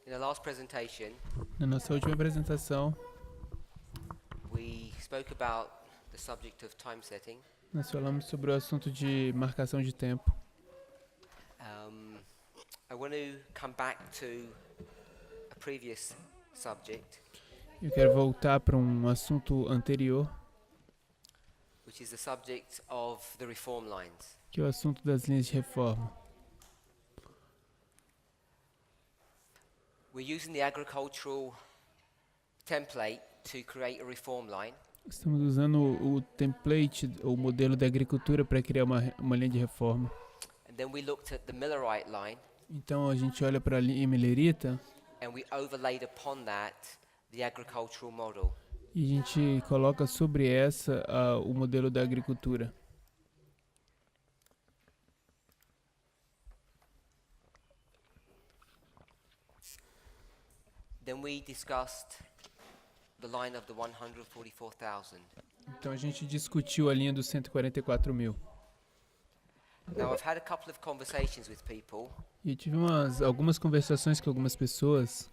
In the last presentation, Na nossa última apresentação, we spoke about the subject of time setting. nós falamos sobre o assunto de marcação de tempo. I want to come back to a previous subject, Eu quero voltar para um assunto anterior, which is the subject of the reform lines. que é o assunto das linhas de reforma. We're using the agricultural template to create a reform line. Estamos usando o template, o modelo da agricultura para criar uma linha de reforma. And then we looked at the Millerite line, Então a gente olha para a linha millerita and we overlaid upon that the agricultural model. e a gente coloca sobre essa o modelo da agricultura. Then we discussed the line of the 144,000. Então a gente discutiu a linha dos 144 mil. Now I've had a couple of conversations with people, E eu tive algumas conversações com algumas pessoas,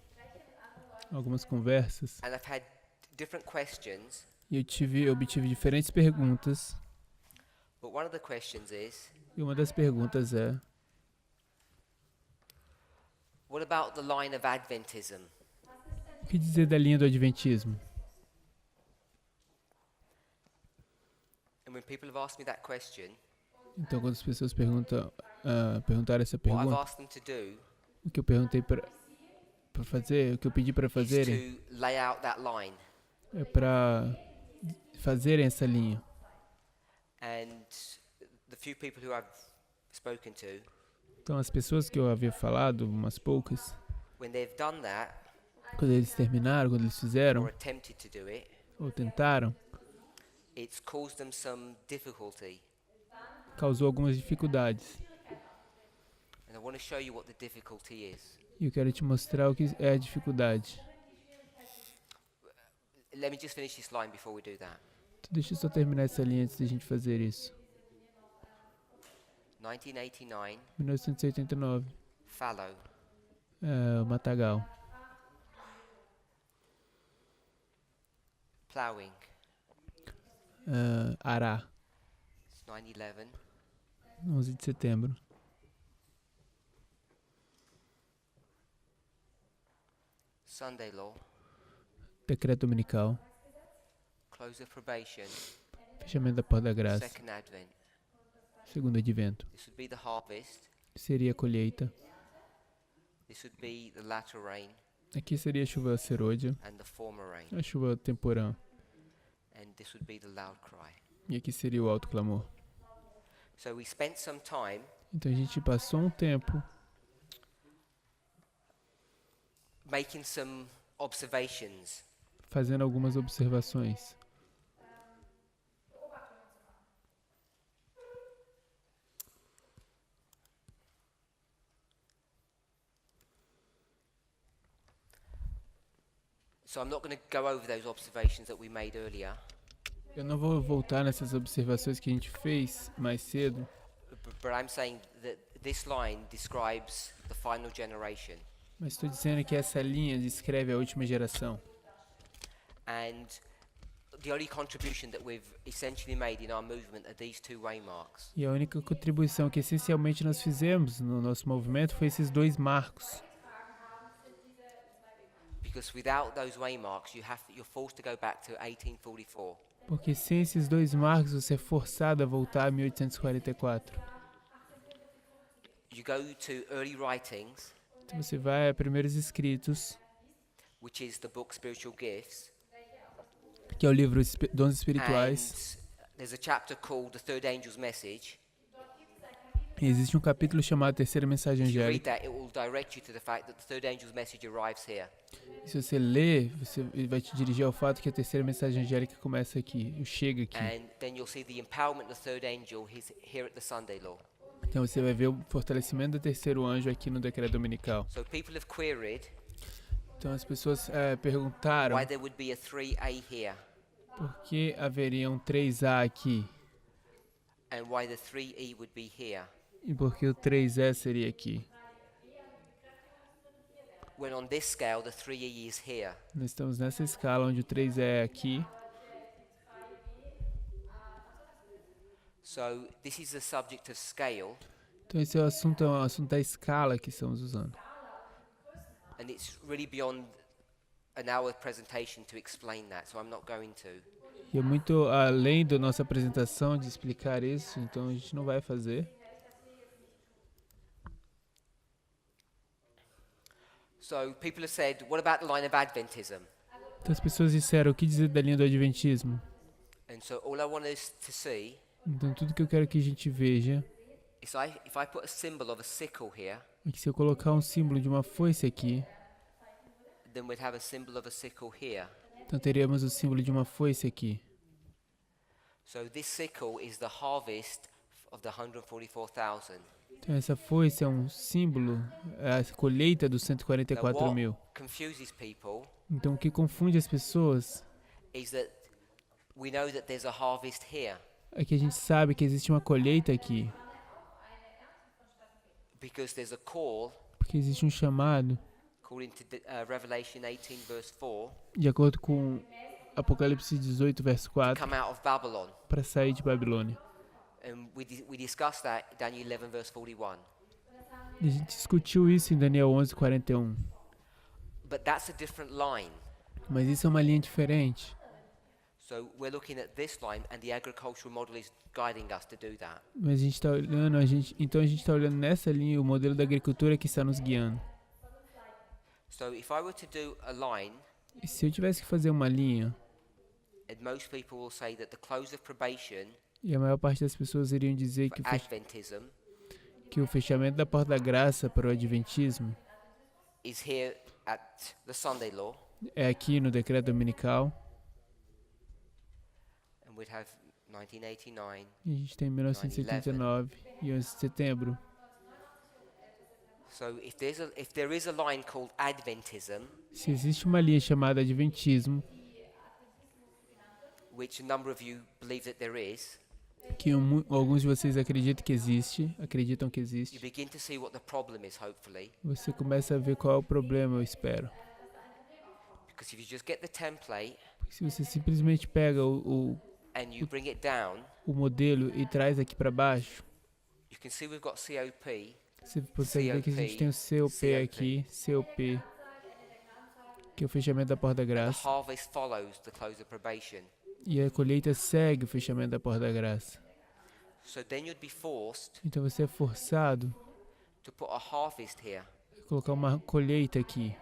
algumas conversas, and I've had different questions, e eu obtive diferentes perguntas. but one of the questions is, E uma das perguntas é: what about the line of Adventism? o que dizer da linha do Adventismo? And when people have asked me that question, Então, quando as pessoas perguntaram essa what I've pergunta, asked them to do o que eu perguntei para fazer, o que eu pedi para is fazerem, to lay out that line. é para fazerem essa linha. And the few people who I've spoken to, Então, as pessoas que eu havia falado, umas poucas, when they've done that, quando eles terminaram, quando eles fizeram, or attempted to do it, ou tentaram, it's caused them some difficulty. causou algumas dificuldades. And I want to show you what the difficulty is. E eu quero te mostrar o que é a dificuldade. Let me just finish this line before we do that. Então, deixa eu só terminar essa linha antes de a gente fazer isso. 1989, 1989, fallow. o matagal. Ploughing, Ará, it's 9/11. 11 de setembro. Sunday law, Decreto dominical. close of probation, Fechamento da porta da graça. second advent. Segundo advento. This would be the harvest. Seria a colheita. This would be the latter rain Aqui seria a chuva serôdia. and the former rain. A chuva temporã. And this would be the loud cry. E aqui seria o alto clamor. So we spent some time Então a gente passou um tempo making some observations. fazendo algumas observações. So I'm not going to go over those observations that we made earlier, Eu não vou voltar nessas observações que a gente fez mais cedo, but I'm saying that this line describes the final generation. mas estou dizendo que essa linha descreve a última geração. And the only contribution that we've essentially made in our movement are these two waymarks. E a única contribuição que essencialmente nós fizemos no nosso movimento foi esses dois marcos. Because without those waymarks, you're forced to go back to 1844. Porque sem esses dois marcos você é forçado a voltar a 1844. You go to early writings, Então você vai a primeiros escritos, which is the book Spiritual Gifts, que é o livro Dons Espirituais. and there's a chapter called The Third Angel's Message. E existe um capítulo chamado Terceira Mensagem If you read Angélica. that, it will direct you to the fact that the third angel's message arrives here. E se você ler, ele vai te dirigir ao fato que a Terceira Mensagem Angélica começa aqui, chega aqui. And then you'll see the empowerment of the third angel here at the Sunday law. Então você vai ver o fortalecimento do terceiro anjo aqui no decreto dominical. So people have queried Então as pessoas perguntaram why there would be a 3a here por que haveria um 3A aqui and why the 3e would be here. e por que o 3E seria aqui. when on this scale the 3E is here. Nós estamos nessa escala onde o 3 é aqui. So this is the subject of scale, Então esse é o assunto da escala que estamos usando. and it's really beyond an hour presentation to explain that, so I'm not going to. E é muito além da nossa apresentação de explicar isso, então a gente não vai fazer. So people have said, what about the line of Adventism? Então as pessoas disseram, o que dizer da linha do Adventismo? And so all I want us to see Então tudo que eu quero que a gente veja is if I put a symbol of a sickle here, é que se eu colocar um símbolo de uma foice aqui, then we'd have a symbol of a sickle here. então teríamos o símbolo de uma foice aqui. So this sickle is the harvest of the 144,000. Então essa foice é um símbolo, é a colheita dos Now 144 mil. what confuses people Então o que confunde as pessoas is that we know that there's a harvest here é que a gente sabe que existe uma colheita aqui, because there's a call, porque existe um chamado, according to Revelation 18 verse 4, de acordo com Apocalipse 18, verso to 4, come out of Babylon. para sair de Babilônia. And we discussed that in Daniel 11 verse 41. E a gente discutiu isso em Daniel 11, 41. But that's a different line. Mas isso é uma linha diferente. So we're looking at this line, and the agricultural model is guiding us to do that. Mas a gente está olhando, então a gente está olhando nessa linha o modelo da agricultura que está nos guiando. So if I were to do a line, E se eu tivesse que fazer uma linha, and most people will say that the close of probation e a maior parte das pessoas iriam dizer for que Adventism que o fechamento da porta da graça para o Adventismo is here at the Sunday law, é aqui no decreto dominical, and we'd have 1989. e a gente tem 1979 e 11 de setembro. So if there is a line called Adventism, Se existe uma linha chamada Adventismo, which a number of you believe that there is, que alguns de vocês acreditam que existe, you begin to see what the problem is, hopefully. você começa a ver qual é o problema, eu espero. Because if you just get the template Porque se você simplesmente pega and you bring it down, o modelo e traz aqui para baixo, you can see we've got COP, você consegue ver que a gente tem o COP aqui, COP, que é o fechamento da porta da and the graça, harvest follows the close of probation. e a colheita segue o fechamento da porta da graça. So then you'd be forced Então você é forçado to put a harvest here, a colocar uma colheita aqui.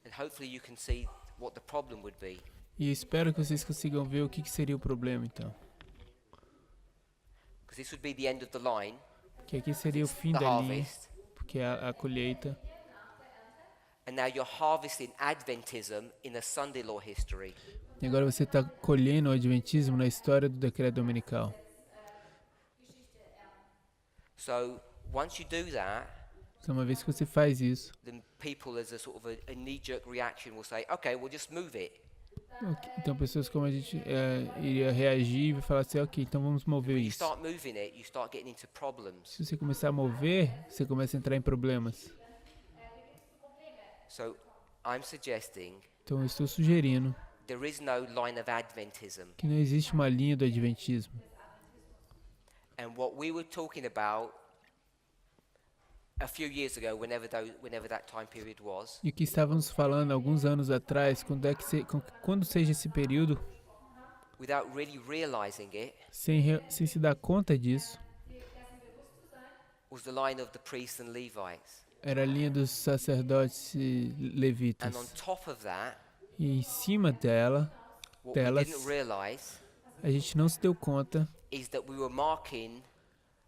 and hopefully you can see what the problem would be. E eu espero que vocês consigam ver o que seria o problema, então. Because this would be the end of the line, Que aqui seria o fim the da linha, harvest, porque é a colheita. and now you're harvesting Adventism in a Sunday law history. E agora você está colhendo o Adventismo na história do decreto dominical. So once you do that, Então, uma vez que você faz isso, then people as a sort of a knee-jerk reaction will say, okay, we'll just move it. então pessoas como a gente iria reagir e falar assim, ok, então vamos mover When you isso. start moving it, you start getting into problems. Se você começar a mover, você começa a entrar em problemas. So I'm suggesting Então eu estou sugerindo there is no line of Adventism. que não existe uma linha do Adventismo. And what we were talking about a few years ago, whenever that time period was, E o que estávamos falando alguns anos atrás, quando seja esse período, without really realizing it, sem se dar conta disso, was the line of the priests and Levites. era a linha dos sacerdotes e And on levitas. top of that, E em cima dela, what we delas, didn't realize a gente não se deu conta, is that we were marking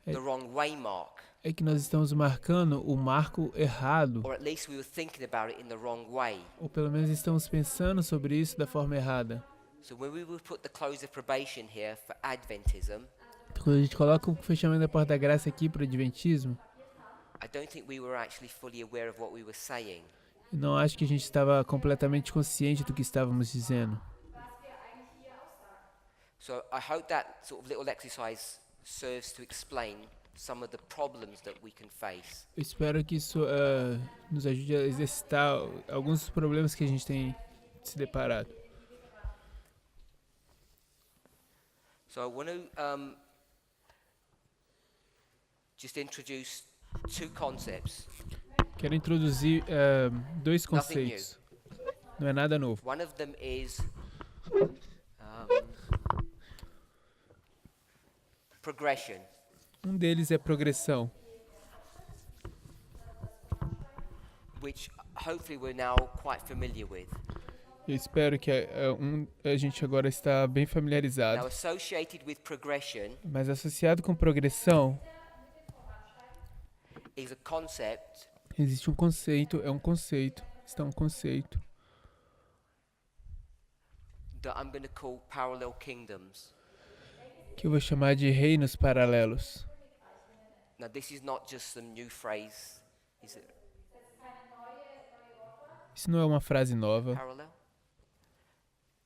the wrong way mark, é que nós estamos marcando o marco errado, or at least we were thinking about it in the wrong way. ou pelo menos estamos pensando sobre isso da forma errada. So when we would put the close of probation here for Adventism, Então, quando a gente coloca o fechamento da porta da graça aqui para o Adventismo, I don't think we were actually fully aware of what we were saying. eu não acho que a gente estava completamente consciente do que estávamos dizendo. So I hope that sort of little exercise serves to explain some of the problems that we can face. Eu espero que isso nos ajude a exercitar alguns dos problemas que a gente tem se deparado. So I want to just introduce two concepts. Quero introduzir dois Nothing new. conceitos. Não é nada novo. One of them is progression. Um deles é progressão, Which hopefully we're now quite familiar with. eu espero que a gente agora está bem Now, familiarizado. associated with progression Mas associado com progressão, is a concept existe um conceito, está um conceito that I'm going to call parallel kingdoms. que eu vou chamar de reinos paralelos. Now, this is not just some new phrase, is it? Isso não é uma frase nova. Parallel?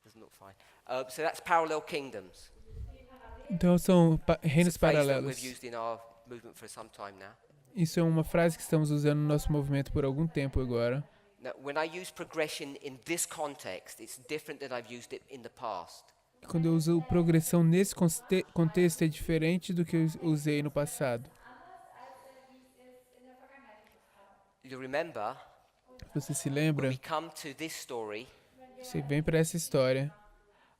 Doesn't look fine. So that's parallel kingdoms. Então são It's reinos a phrase that paralelos. we've used in our movement for some time now. Isso é uma frase que estamos usando no nosso movimento por algum tempo agora. Now, when I use progression in this context, it's different than I've used it in the past. Quando eu uso progressão nesse contexto é diferente do que eu usei no passado. You remember, Você se when lembra? we come to this story, Você vem para essa história.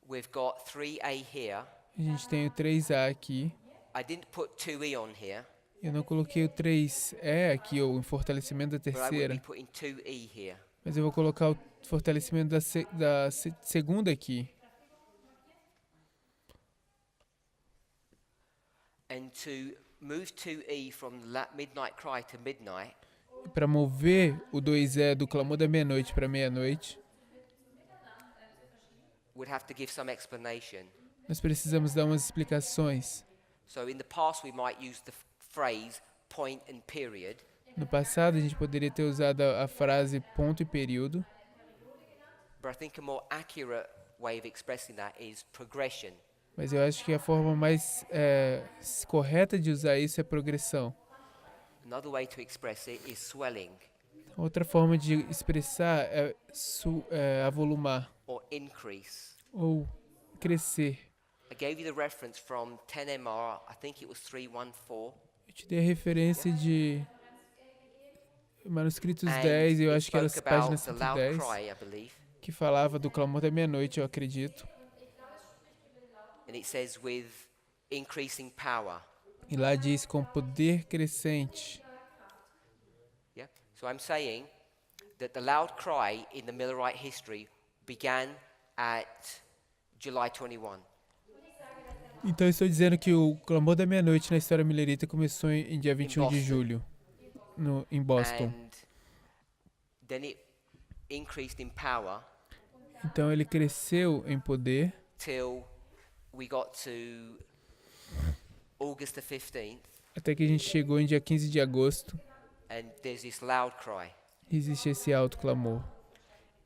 we've got 3a here. A gente tem o 3A aqui. I didn't put 2e on here, Eu não coloquei o 3E aqui, ou o fortalecimento da but I will be terceira. putting 2e here. Mas eu vou colocar o fortalecimento da segunda aqui. And to move 2e from midnight cry to midnight, Para mover o 2E do clamor da meia-noite para meia-noite, we'd have to give some explanation. nós precisamos dar umas explicações. So in the past, we might use the phrase point and period, No passado, a gente poderia ter usado a frase ponto e período, but I think a more accurate way of expressing that is progression. mas eu acho que a forma mais correta de usar isso é progressão. Another way to express it is swelling Outra forma de expressar é avolumar or increase. ou crescer. I gave you the reference from 10MR, I think it was 314. Eu te dei a referência de Manuscritos And 10, eu it acho que era a spoke página about the loud 110, cry, I believe. que falava do clamor da meia-noite, eu acredito. And it says with increasing power. E lá diz com poder crescente. Yeah. So I'm saying that the loud cry in the Millerite history began at July 21. Então eu estou dizendo que o clamor da meia-noite na história millerita começou em dia 21 de Boston. julho, em Boston. And then it increased in power Então ele cresceu em poder till we got to August the 15th, até que a gente chegou em dia 15 de agosto. and there's this loud cry. Existe esse alto clamor.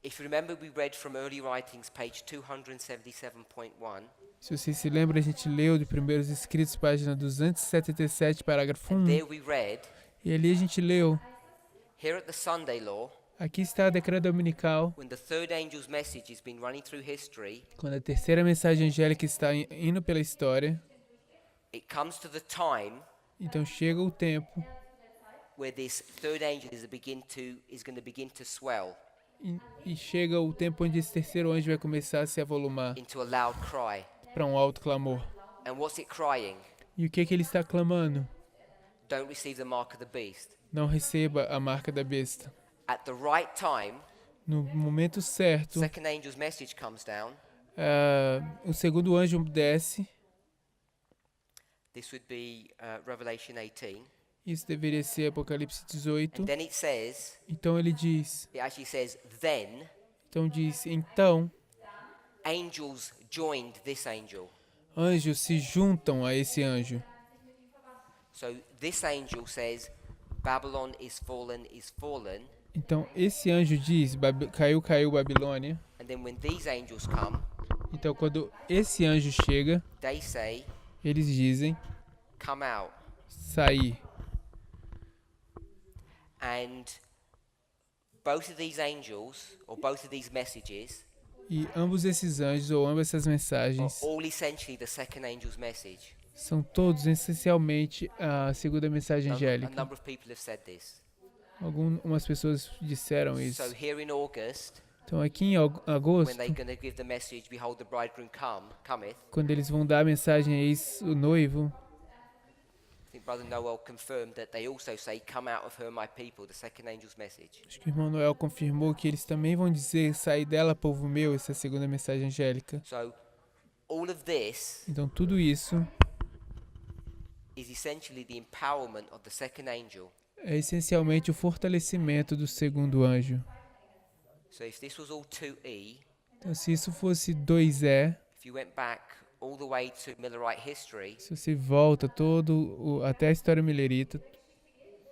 If you remember, we read from Early Writings, page 277.1, Se você se lembra, a gente leu de Primeiros Escritos, página 277, parágrafo and 1. there we read, E ali a gente leu, here at the Sunday Law, aqui está a decreto dominical, when the third angel's message has been running through history, quando a terceira mensagem angélica está indo pela história. it comes to the time Então chega o tempo where this third angel is going to begin to swell e chega o tempo onde esse terceiro anjo vai começar a se avolumar into a loud cry. para um alto clamor. And what's it crying? E o que é que ele está clamando? Don't receive the mark of the beast. Não receba a marca da besta. At the right time, No momento certo, second angel's message comes down. o segundo anjo desce. This would be Revelation 18. Isso deveria ser Apocalipse 18. And then it says, Então ele diz, it actually says, then então angels joined this angel. anjos se juntam a esse anjo. So this angel says, Babylon is fallen, Então esse anjo diz, caiu Babilônia. and then when these angels come, Então quando esse anjo chega, they say, eles dizem, come out. sair. And both of these angels, or both of these messages, E ambos esses anjos, ou ambas essas are mensagens, all essentially the second angel's message. são todos essencialmente a segunda mensagem A angélica. number of people have said this. Algumas pessoas disseram So isso. here in August, Então aqui em when agosto, they're going to give the message, behold, the bridegroom cometh, quando eles vão dar a mensagem eis o noivo, I think Brother Noel confirmed that they also say, come out of her, my people, the second angel's message. acho que o irmão Noel confirmou que eles também vão dizer, sai dela, povo meu, essa é a segunda mensagem angélica. So all of this Então tudo isso is essentially the empowerment of the second angel. é essencialmente o fortalecimento do segundo anjo. So if this was all 2E, Então se isso fosse 2E, if you went back all the way to Millerite history, se você volta até a história millerita,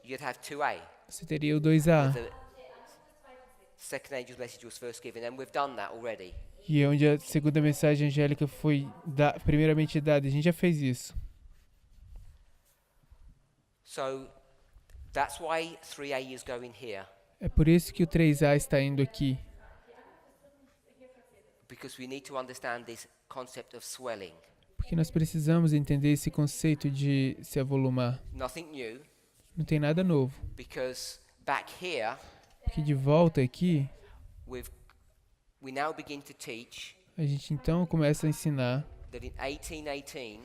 you'd have 2A. você teria o 2A. The second angel's message was first given, and we've done that already. E é onde a segunda mensagem angélica foi primeiramente dada. A gente já fez isso. So that's why 3A is going here, É por isso que o 3A está indo aqui. because we need to understand this concept of swelling. Porque nós precisamos entender esse conceito de se avolumar. Nothing new, Não tem nada novo. because back here, Porque de volta aqui, we now begin to teach a gente então começa a ensinar that in 1818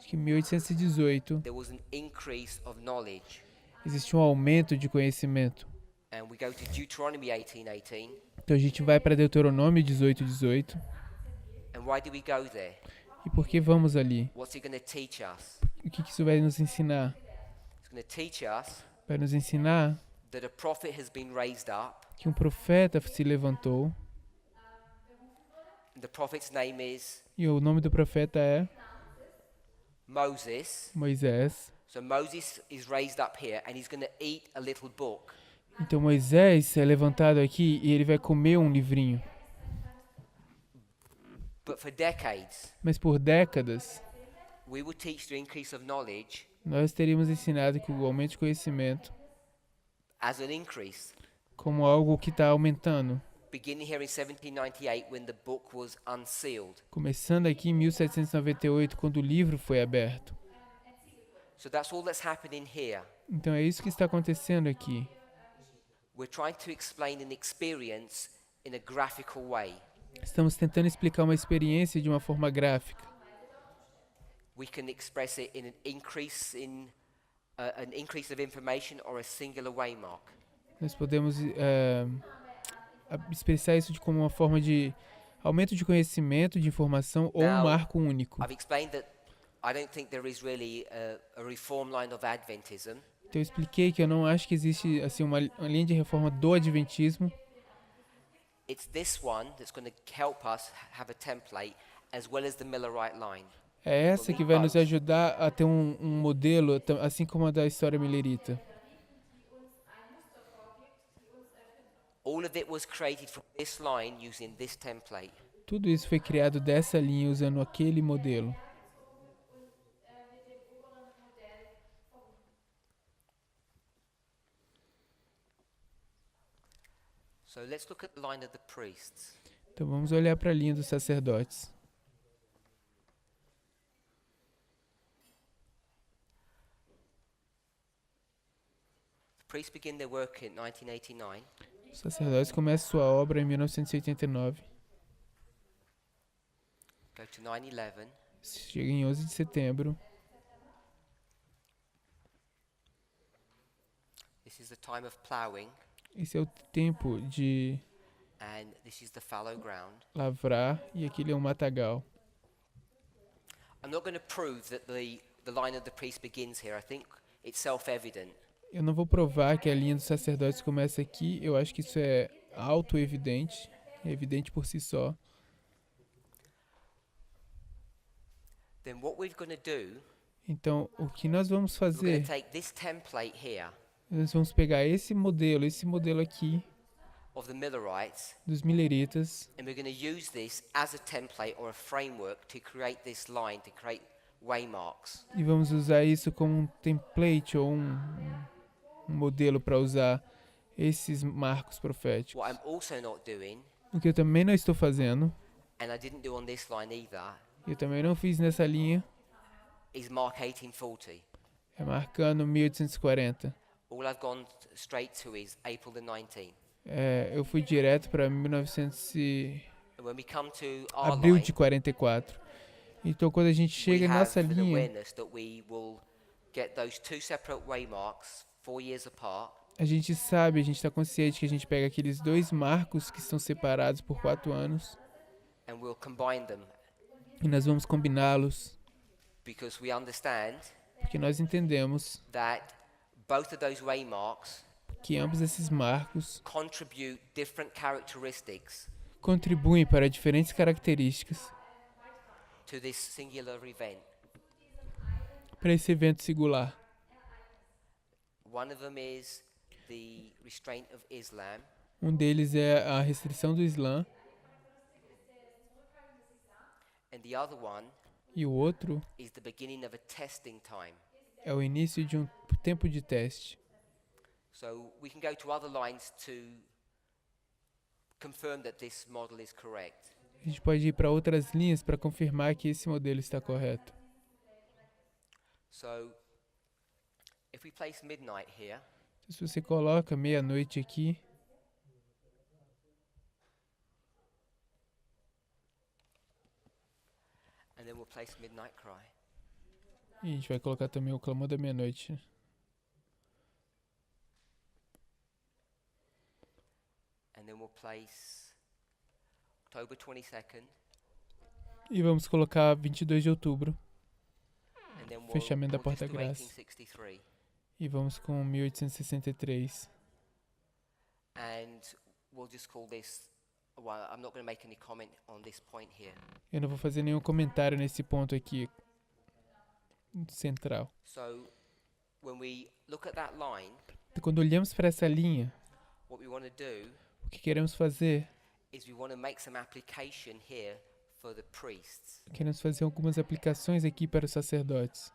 que em 1818 there was an increase of knowledge. existe um aumento de conhecimento. And we go to Deuteronomy 18:18. Então a gente vai para Deuteronômio 18:18. And why do we go there? E por que vamos ali? What's it going to teach us? O que isso vai nos ensinar? It's going to teach us Vai nos ensinar that a prophet has been raised up. que um profeta se levantou. The prophet's name is E o nome do profeta é Moses. Moisés. So Moses is raised up here, and he's going to eat a little book. Então Moisés é levantado aqui e ele vai comer um livrinho. But for decades, Mas por décadas, we would teach the increase of knowledge nós teríamos ensinado que o aumento de conhecimento as an increase. como algo que está aumentando. Beginning here in 1798, when the book was unsealed. Começando aqui em 1798, quando o livro foi aberto. So that's all that's happening here. Então é isso que está acontecendo aqui. We're trying to explain an experience in a graphical way. Estamos tentando explicar uma experiência de uma forma gráfica. We can express it in an increase of information or a singular waymark. Nós podemos expressar isso como uma forma de aumento de conhecimento, de informação ou um Now, marco único. I've explained that I don't think there is really a reform line of Adventism. Então eu expliquei que eu não acho que existe assim uma linha de reforma do Adventismo. It's this one that's going to help us have a template as well as the Millerite line. É essa que vai nos ajudar a ter um modelo, assim como a da história millerita. All of it was created from this line using this template. Tudo isso foi criado dessa linha usando aquele modelo. So let's look at the line of the priests. Então vamos olhar para a linha dos sacerdotes. The priests begin their work in 1989. Os sacerdotes começam sua obra em 1989. Go to 9/11. Chega em 11 de setembro. This is the time of ploughing, Esse é o tempo de and this is the fallow ground. lavrar e aquele é um matagal. I'm not going to prove that the line of the priest begins here. I think it's self-evident. Eu não vou provar que a linha dos sacerdotes começa aqui. Eu acho que isso é auto-evidente. É evidente por si só. Then what we're going to do, Então, o que nós vamos we're going fazer? to take this template here Nós vamos pegar esse modelo aqui of the Millerites, dos milleritas and we're going to use this as a template or a framework to create this line, to create waymarks. E vamos usar isso como um template ou um modelo para usar esses marcos proféticos. What I'm also not doing, O que eu também não estou fazendo, and I didn't do on this line either, eu também não fiz nessa linha, is mark 1840. é marcando 1840. All I've gone straight to is April the 19th. Eu fui direto para 1900 And when we come to our abril line, de 44. Então, quando a gente we chega have nessa an linha, awareness that we will get those two separate waymarks 4 years apart, a gente sabe, a gente está consciente que a gente pega aqueles dois marcos que estão separados por 4 anos and we'll combine them e nós vamos combiná-los, because we understand porque nós entendemos that both of those waymarks que ambos esses marcos contribute different characteristics contribuem para diferentes características to this singular event. para esse evento singular. One of them is the restraint of Islam, Um deles é a restrição do Islã and the other one e o outro is the beginning of a testing time. é o início de um tempo de teste. So we can go to other lines to confirm that this model is correct. A gente pode ir para outras linhas para confirmar que esse modelo está correto. So if we place midnight here, Se você coloca meia-noite aqui, and then we'll place midnight cry. e a gente vai colocar também o clamor da meia-noite. And then we'll place October 22nd, E vamos colocar 22 de outubro. and then Fechamento da we'll just Porta do Graça. 1863. E vamos com 1863. And we'll just call this, well, I'm not going to make any comment on this point here. Eu não vou fazer nenhum comentário nesse ponto aqui central. So when we look at that line, Então, quando olhamos para essa linha, what we want to do o que queremos fazer? is we want to make some application here for the priests. Queremos fazer algumas aplicações aqui para os sacerdotes.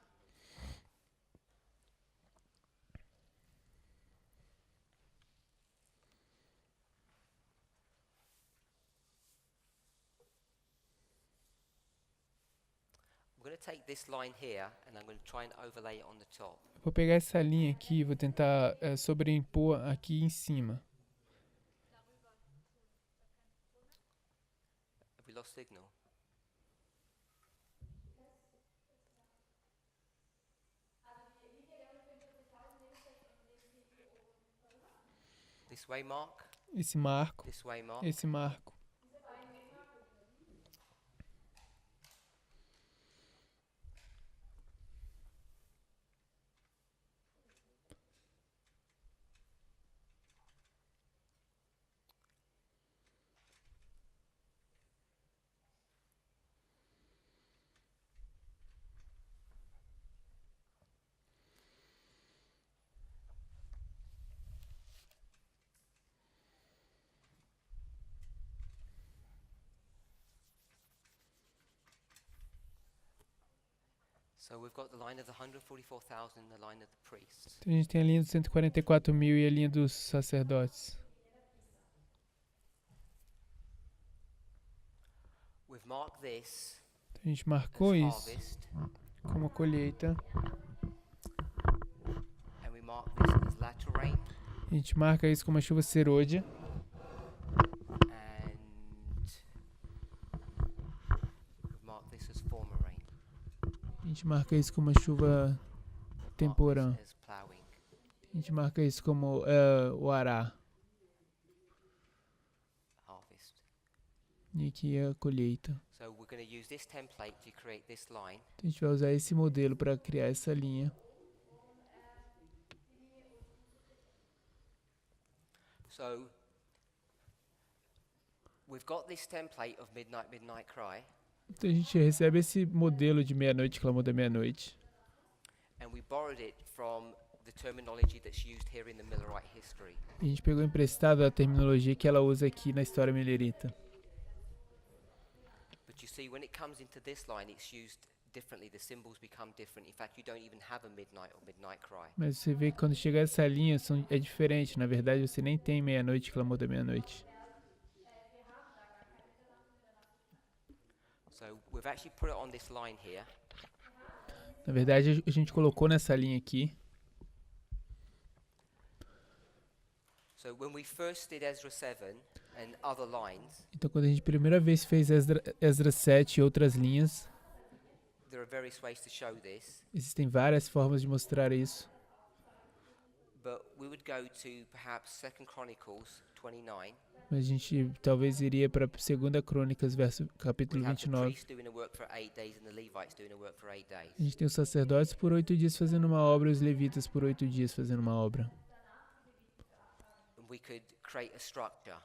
I'm going to take this line here and I'm going to try and overlay it on the top. Vou pegar essa linha aqui e vou tentar sobreimpor aqui em cima. Have we lost signal? This way, Mark. Esse marco, This way, Mark. esse marco. So we've got the line of the 144,000 and the line of the priests. Então a gente tem a linha dos 144 mil e a linha dos sacerdotes. We've marked this Então a gente as marcou isso harvest, como a colheita. and we mark this as latter rain, A gente marca isso como a chuva serôdia. and we mark this as former rain. A gente marca isso como a chuva Mark temporã. this as ploughing. A gente marca isso como o ará. Harvest. E aqui é a colheita. So we're going to use this template to create this line. Então a gente vai usar esse modelo para criar essa linha. So we've got this template of midnight cry, Então a gente recebe esse modelo de meia-noite, clamor da meia-noite. and we borrowed it from the terminology that's used here in the Millerite history. E a gente pegou emprestado a terminologia que ela usa aqui na história millerita. But you see, when it comes into this line, it's used differently. The symbols become different. In fact, you don't even have a midnight or midnight cry. Mas você vê que quando chegar essa linha é diferente. Na verdade, você nem tem meia-noite, clamor da meia-noite. So we've actually put it on this line here. Na verdade, a gente colocou nessa linha aqui. So when we first did Ezra 7 and other lines, Então, quando a gente primeira vez fez Esdras 7 e outras linhas, there are various ways to show this, existem várias formas de mostrar isso. but we would go to perhaps 2 Chronicles 29. Mas a gente talvez iria para 2 Crônicas, capítulo We have the 29. priests doing a work for 8 days and the Levites doing a work for 8 days. A gente tem os sacerdotes por 8 dias fazendo uma obra e os levitas por 8 dias fazendo uma obra. And we could create a structure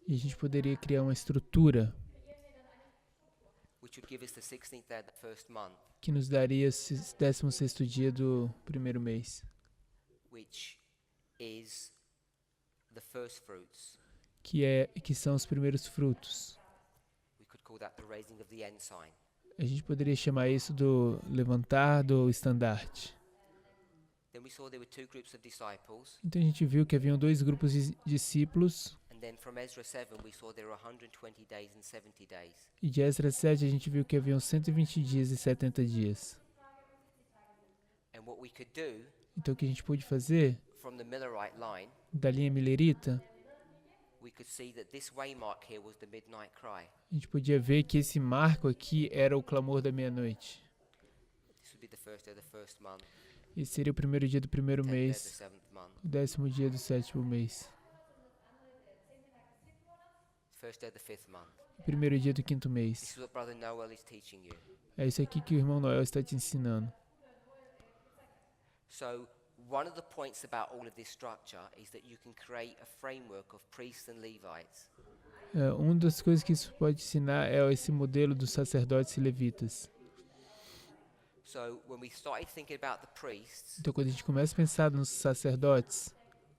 E a gente poderia criar uma estrutura which would give us the 16th day of the first month, que nos daria o 16º dia do primeiro mês, which is the first fruits. que são os primeiros frutos. We could call that the raising of the ensign. A gente poderia chamar isso do levantar do estandarte. Then we saw there were 2 groups of disciples, Então a gente viu que haviam 2 grupos de discípulos, and then from Ezra 7 we saw there were 120 days and 70 days. e de Esdras 7 a gente viu que haviam 120 dias e 70 dias. And what we could do Então o que a gente pôde fazer, from the Millerite line, da linha milerita, we could see that this waymark here was the midnight cry. a gente podia ver que esse marco aqui era o clamor da meia-noite. This would be the first day of the first month, Esse seria o primeiro dia do primeiro 10th day of the mês, 7th month, o 10º dia do 7º mês, first day of the 5th month. o primeiro dia do 5º This mês. is what Brother Noel is teaching you. É isso aqui que o irmão Noel está te ensinando. So one of the points about all of this structure is that you can create a framework of priests and Levites. Uma das coisas que isso pode ensinar é esse modelo dos sacerdotes e levitas. So when we started thinking about the priests, Então, quando a gente começa a pensar nos sacerdotes,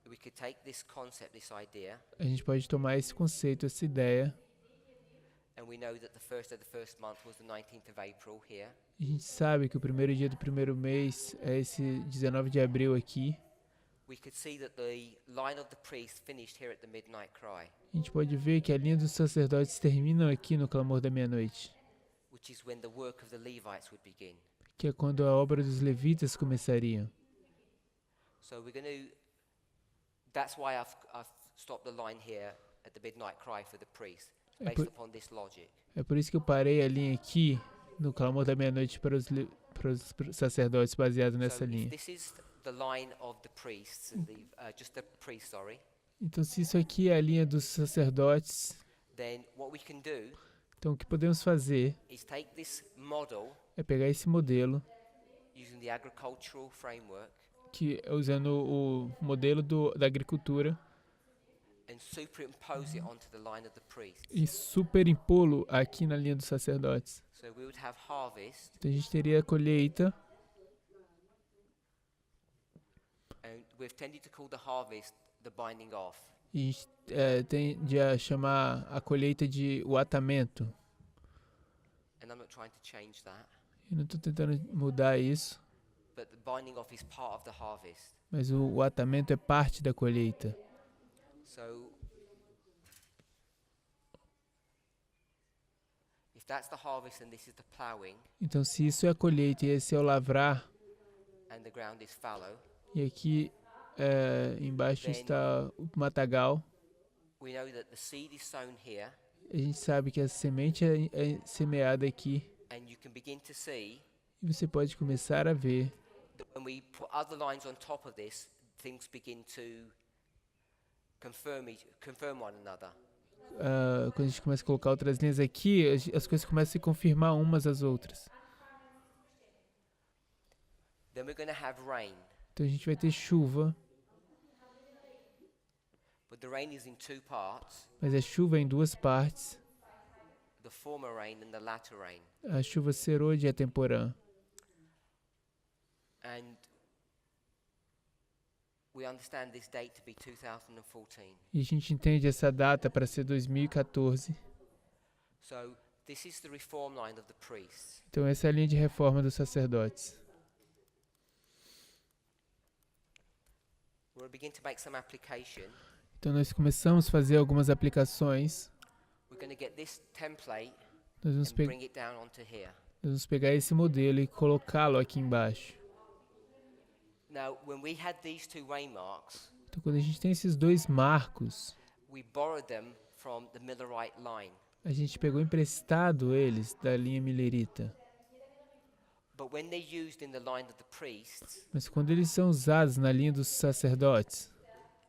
we could take this concept, this idea, a gente pode tomar esse conceito, essa ideia, and we know that the first day of the first month was the 19th of April here. e a gente sabe que o primeiro dia do primeiro mês é esse 19 de abril aqui. We could see that the line of the priests finished here at the midnight cry, A gente pode ver que a linha dos sacerdotes termina aqui no clamor da meia-noite, which is when the work of the Levites would begin. que é quando a obra dos levitas começaria. So we're going to, that's why I've stopped the line here at the midnight cry for the priests, based upon this logic. É por isso que eu parei a linha aqui no clamor da meia-noite para os sacerdotes, baseado nessa So if linha. this is the line of the priests, and just the priests, sorry, Então, se isso aqui é a linha dos sacerdotes, then what we can do então o que podemos fazer is take this model é pegar esse modelo, using the agricultural framework que usando o modelo da agricultura, and superimpose it onto the line of the priests. e superimpô-lo aqui na linha dos sacerdotes. So we would have harvest, Então a gente teria a colheita, and we've tended to call the harvest the binding off. e a gente tende a chamar a colheita de o atamento. And I'm not trying to change that, Eu não estou tentando mudar isso, but the binding off is part of the harvest. mas o atamento é parte da colheita. So if that's the harvest and this is the plowing Então, se isso é a colheita e esse é o lavrar, and the ground is fallow, e aqui embaixo está o matagal, we know that the seed is sown here, a gente sabe que a semente é semeada aqui, and you can begin to see e você pode começar a ver that when we put other lines on top of this, things begin to confirm one another. quando a gente começa a colocar outras linhas aqui, as coisas começam a se confirmar umas às outras. Then we're going to have rain, Então a gente vai ter chuva, but the rain is in 2 parts, mas a chuva é em 2 partes, the former rain and the latter rain. a chuva serôdia e a temporã. And we understand this date to be 2014. E a gente entende essa data para ser 2014. So This is the reform line of the priests. Então essa é a linha de reforma dos sacerdotes. We'll begin to make some application. Então nós começamos a fazer algumas aplicações. We're going to get this template Nós vamos, and pe- bring it down onto here. nós vamos pegar esse modelo e colocá-lo aqui embaixo. Now, when we had these two waymarks, Então quando a gente tem esses dois marcos, we borrowed them from the Millerite line. a gente pegou emprestado eles da linha milerita. But when they're used in the line of the priests, Mas quando eles são usados na linha dos sacerdotes,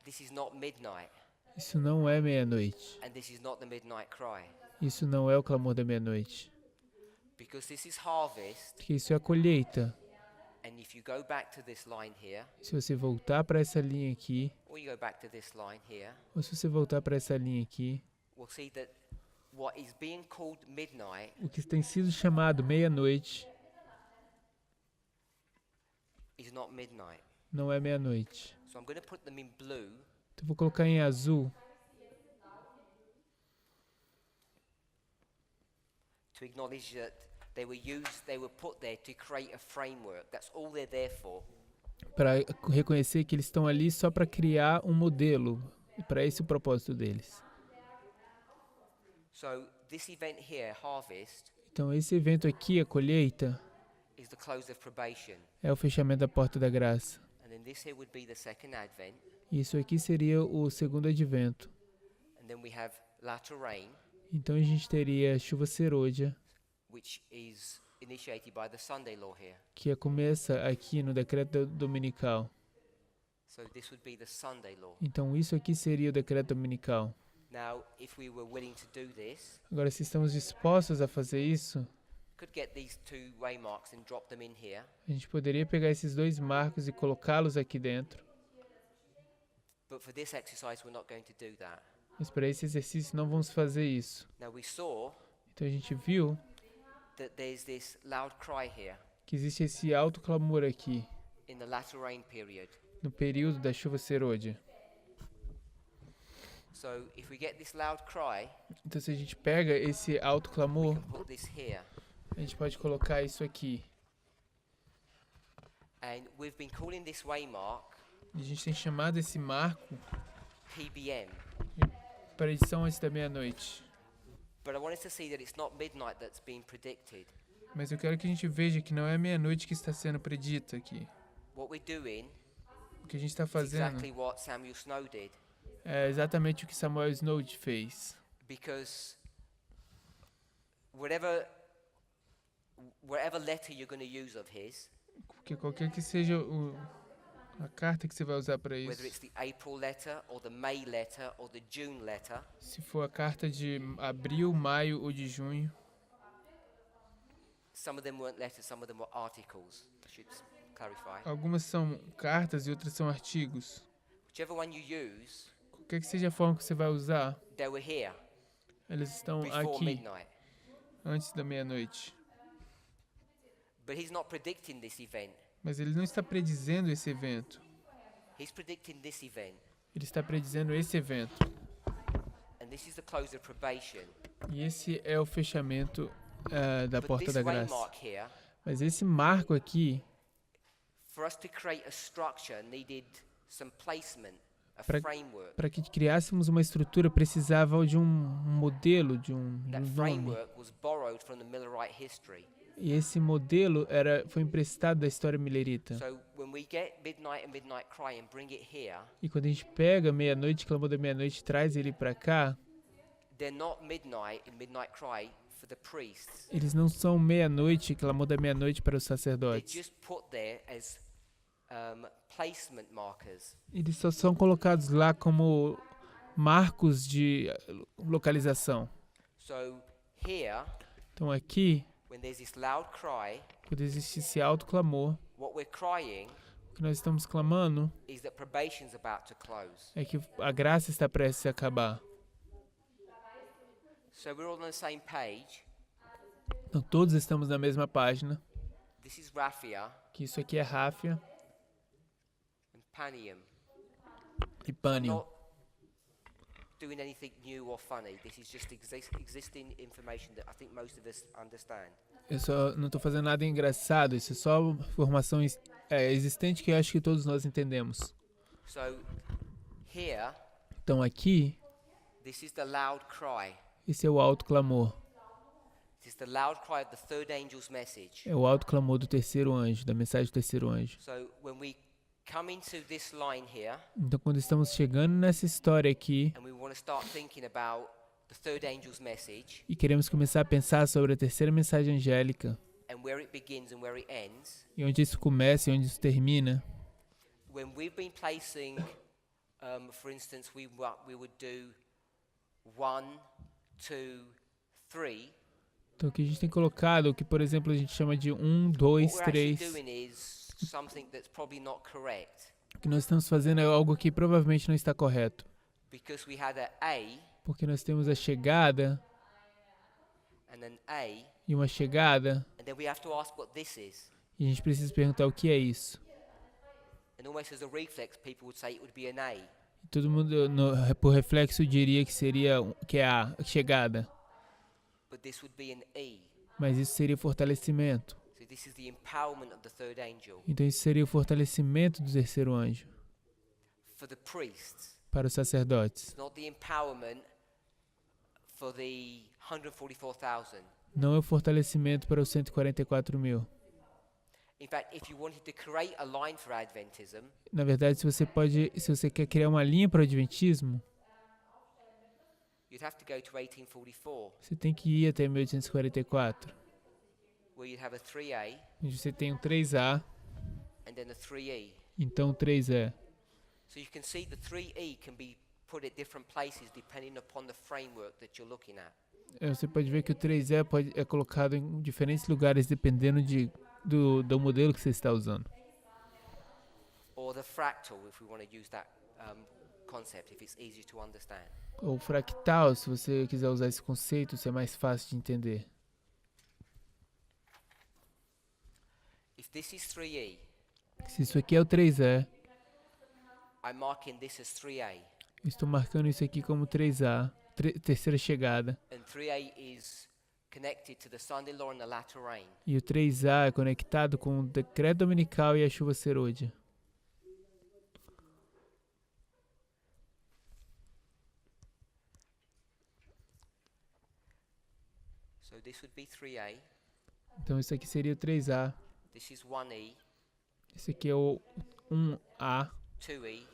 this is not midnight, isso não é meia-noite. and this is not the midnight cry. Isso não é o clamor da meia-noite. Because this is harvest, Porque isso é a colheita. and if you go back to this line here, Se você voltar para essa linha aqui, or you go back to this line here, ou se você voltar para essa linha aqui, we'll see that what is being called midnight o que tem sido chamado meia-noite is not midnight. não é meia-noite. So I'm going to put them in blue Então vou colocar em azul to acknowledge that they were put there to create a framework. That's all they're there for. para reconhecer que eles estão ali só para criar um modelo. E para esse o propósito deles. So this event here, harvest, Então esse evento aqui, a colheita, is the close of probation. é o fechamento da porta da graça. And then this here would be the second advent. E isso aqui seria o segundo advento. And then we have latter rain, Então a gente teria chuva serôdia, which is initiated by the Sunday law here. que começa aqui no decreto dominical. So this would be the Sunday law. Então isso aqui seria o decreto dominical. Now, if we were willing to do this, Agora, se estamos dispostos a fazer isso, could get these two waymarks and drop them in here. a gente poderia pegar esses dois marcos e colocá-los aqui dentro. But for this exercise, we're not going to do that. Mas para esse exercício não vamos fazer isso. Now, we saw Então a gente viu that there's this loud cry here que existe esse alto clamor aqui, in the latter rain period. no período da chuva serôdia. So if we get this loud cry, Então se a gente pega esse alto we clamor, can put this here. a gente pode colocar isso aqui. And we've been calling this waymark E a gente tem chamado esse marco PBM. para a edição antes da meia-noite. But I want us to see that it's not midnight that's being predicted. Mas eu quero que a gente veja que não é meia-noite que está sendo predita aqui. What we're doing O que a gente está is fazendo exactly what Samuel Snow did. é exatamente o que Samuel Snow fez. Because whatever letter you're going to use of his, Porque qualquer que seja a carta que você vai usar para whether it's isso, the April letter or the May letter or the June letter, se for a carta de abril, maio ou de junho, some of them weren't letters, some of them were articles. I should clarify. algumas são cartas e outras são artigos. Whichever one you use, Qualquer que seja a forma que você vai usar, they were here eles estão before aqui midnight. antes da meia-noite. But he's not predicting this event. Mas ele não está predizendo esse evento. He's predicting this event. Ele está predizendo esse evento. And this is the close of probation. E esse é o fechamento da But porta this da graça. waymark here, Mas esse marco aqui, for us to create a structure, needed some placement, a Pra- framework. para que criássemos uma estrutura, precisava de um modelo, de um That nome. framework was borrowed from the Millerite history. E esse modelo foi emprestado da história milerita. So when we get midnight and midnight cry and bring it here, E quando a gente pega meia-noite, clamor da meia-noite, e traz ele para cá, they're not midnight and midnight cry for the priests. eles não são meia-noite, clamor da meia-noite para os They're sacerdotes. just put there as placement markers. Eles só são colocados lá como marcos de localização. So here, Então aqui, when there's this loud cry, quando existe esse alto clamor, what we're crying o que nós estamos clamando is that probation's about to close. é que a graça está prestes a acabar. So we're all on the same page. Então todos estamos na mesma página, This is Raphia que isso aqui é Ráfia and Panium. e Pânium. Not doing anything new or funny. This is just existing information that I think most of us understand. Eu só não estou fazendo nada engraçado, isso é só informação existente que eu acho que todos nós entendemos. So here, Então aqui, this is the loud cry. esse é o alto clamor. This is the loud cry of the third angel's message. É o alto clamor do terceiro anjo, da mensagem do terceiro anjo. So when we come into this line here, Então quando estamos chegando nessa história aqui and we want to start thinking about the third angel's message, e queremos começar a pensar sobre a terceira mensagem angélica, and where it begins and where it ends, e onde isso começa e onde isso termina, when we've been placing, for instance, we would do 1, 2, 3. então o que a gente tem colocado, o que por exemplo a gente chama de 1, 2, What we're actually 3, doing is something that's probably not correct, o que nós estamos fazendo é algo que provavelmente não está correto, because we had a porque nós temos a chegada and an A, e uma chegada, and then we have to ask what this is. e a gente precisa perguntar o que é isso. And almost as a reflex, people would say it would be an A. E todo mundo, por reflexo, diria que seria que é a chegada, But this would be an E. mas isso seria fortalecimento. So this is the empowerment of the third angel Então isso seria o fortalecimento do terceiro anjo for the priests. para os sacerdotes. It's not the empowerment for the 144,000. Não é o fortalecimento para os 144 mil. In fact, if you wanted to create a line for Adventism, Na verdade, se você quer criar uma linha para o Adventismo, you'd have to go to 1844, você tem que ir até 1844, where you'd have a 3A onde você tem um 3A, and then a 3E. então o 3E. So you can see the 3E can be put at different places depending upon the framework that you're looking at. Você pode ver que o 3E é colocado em diferentes lugares dependendo do modelo que você está usando. Or the fractal, if we want to use that concept, if it's easier to understand. Ou fractal, se você quiser usar esse conceito, isso é mais fácil de entender. If this is 3E, Se isso aqui é o 3E, I'm marking this as 3A. eu estou marcando isso aqui como 3A, terceira chegada. And 3A is connected to the Sunday law and the latter rain. E o 3A é conectado com o decreto dominical e a chuva serôdia. So this would be 3A. Então isso aqui seria o 3A. This is 1E, Esse aqui é o 1A. 2E,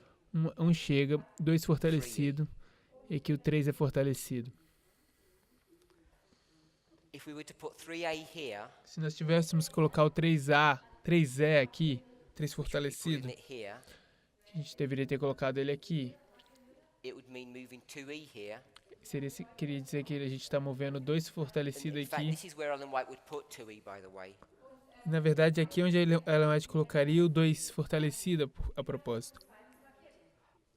Um chega, 2 fortalecido. E aqui o 3 é fortalecido. if we were to put 3A here, Se nós tivéssemos que colocar o 3A, 3E aqui, 3 putting fortalecido, it here, a gente deveria ter colocado ele aqui. it would mean moving 2E here. Queria dizer que a gente está movendo 2 And fortalecido in fact, aqui. this is where Ellen White would put 2E, by the way. Na verdade, aqui é onde ela White colocaria o 2 fortalecido a propósito.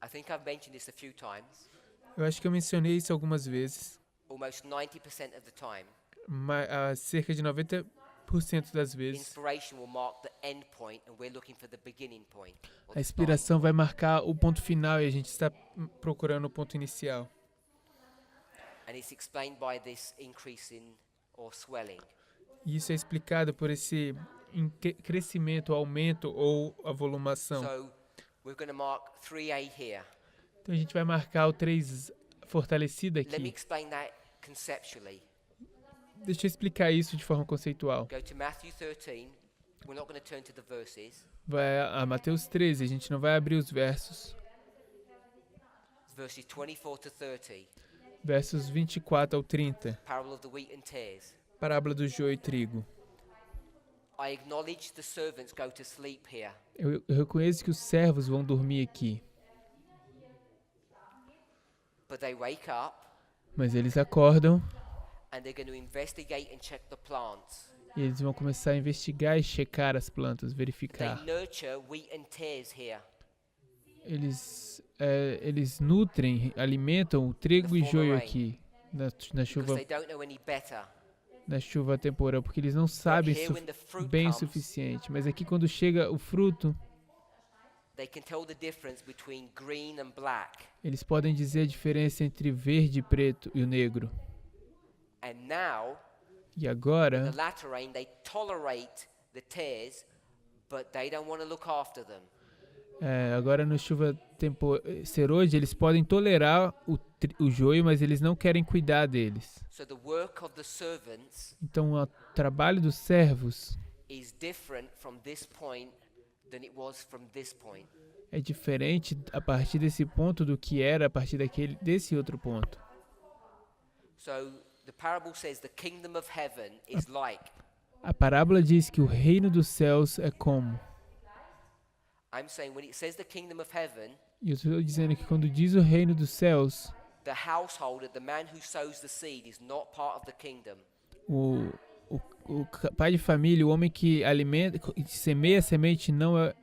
I think I've mentioned this a few times. Eu acho que eu mencionei isso algumas vezes. Almost 90% of the time, Cerca de 90% das vezes, inspiration will mark the end point and we're looking for the beginning point. Or a the inspiração starting vai marcar o ponto final e a gente está procurando o ponto inicial. point. And it's explained by this increase in or swelling. E isso é explicado por esse crescimento, aumento ou avolumação. So we're going to mark 3A here. Então a gente vai marcar o 3 fortalecido Let me aqui. explain that conceptually. Deixa eu explicar isso de forma conceitual. Go to Matthew 13. We're not going to turn to the verses. Vai a Mateus 13, a gente não vai abrir os versos. It's verses 24 to 30. Versos 24 ao 30. Parable of the wheat and tares. Parábola do joio e trigo. I acknowledge the servants go to sleep here. Eu reconheço que os servos vão dormir aqui, But they wake up mas eles acordam and they're going to investigate and check the plants. e eles vão começar a investigar e checar as plantas, They verificar. nurture wheat and tares here. Eles nutrem, alimentam o trigo e joio aqui na Because chuva, they don't know any better. na chuva temporal, porque eles não sabem here when the fruit bem o comes, suficiente. Mas aqui quando chega o fruto, they can tell the difference between green and black. Eles podem dizer a diferença entre verde e preto e o negro. And now, E in agora, the latter rain, they tolerate the tares, but they don't want to look after them. agora no chuva serôdia, eles podem tolerar o joio, mas eles não querem cuidar deles. So the work of the servants Então, o trabalho dos servos is different from this point than it was from this point. é diferente a partir desse ponto do que era a partir desse outro ponto. So the parable says the kingdom of heaven is like. A parábola diz que o reino dos céus é como. I'm saying when it says the kingdom of heaven, E eu estou dizendo que quando diz o reino dos céus, the householder, the man who sows the seed, is not part of the kingdom. o pai de família, o homem que alimenta, que semeia a semente, não é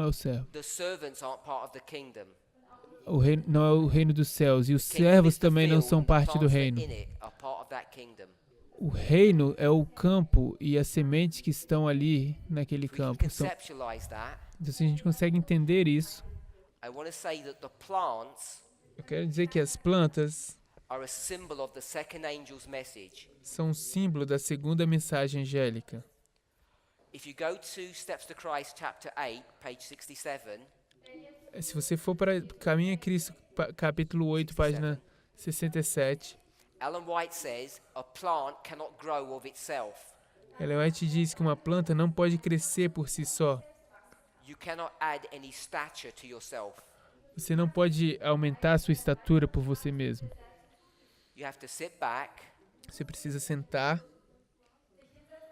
o servo. The servants aren't part of the kingdom. O reino, não é o reino dos céus. E os Kingdom servos is the também não field, são and the parte do plants that reino. in it are part of that kingdom. O reino é o campo e as sementes que estão ali naquele If we can campo. conceptualize that, Então, se a gente consegue entender isso, I want to say that the plants eu quero dizer que as plantas are a symbol of the second angel's message. são um símbolo da segunda mensagem angélica. If you go to Steps to Christ, chapter 8, page 67, Se você for para Caminho a Cristo, capítulo 8, página 67, Ellen White says a plant cannot grow of itself. Ellen White diz que uma planta não pode crescer por si só. You cannot add any stature to yourself. Você não pode aumentar a sua estatura por você mesmo. You have to sit back Você precisa sentar,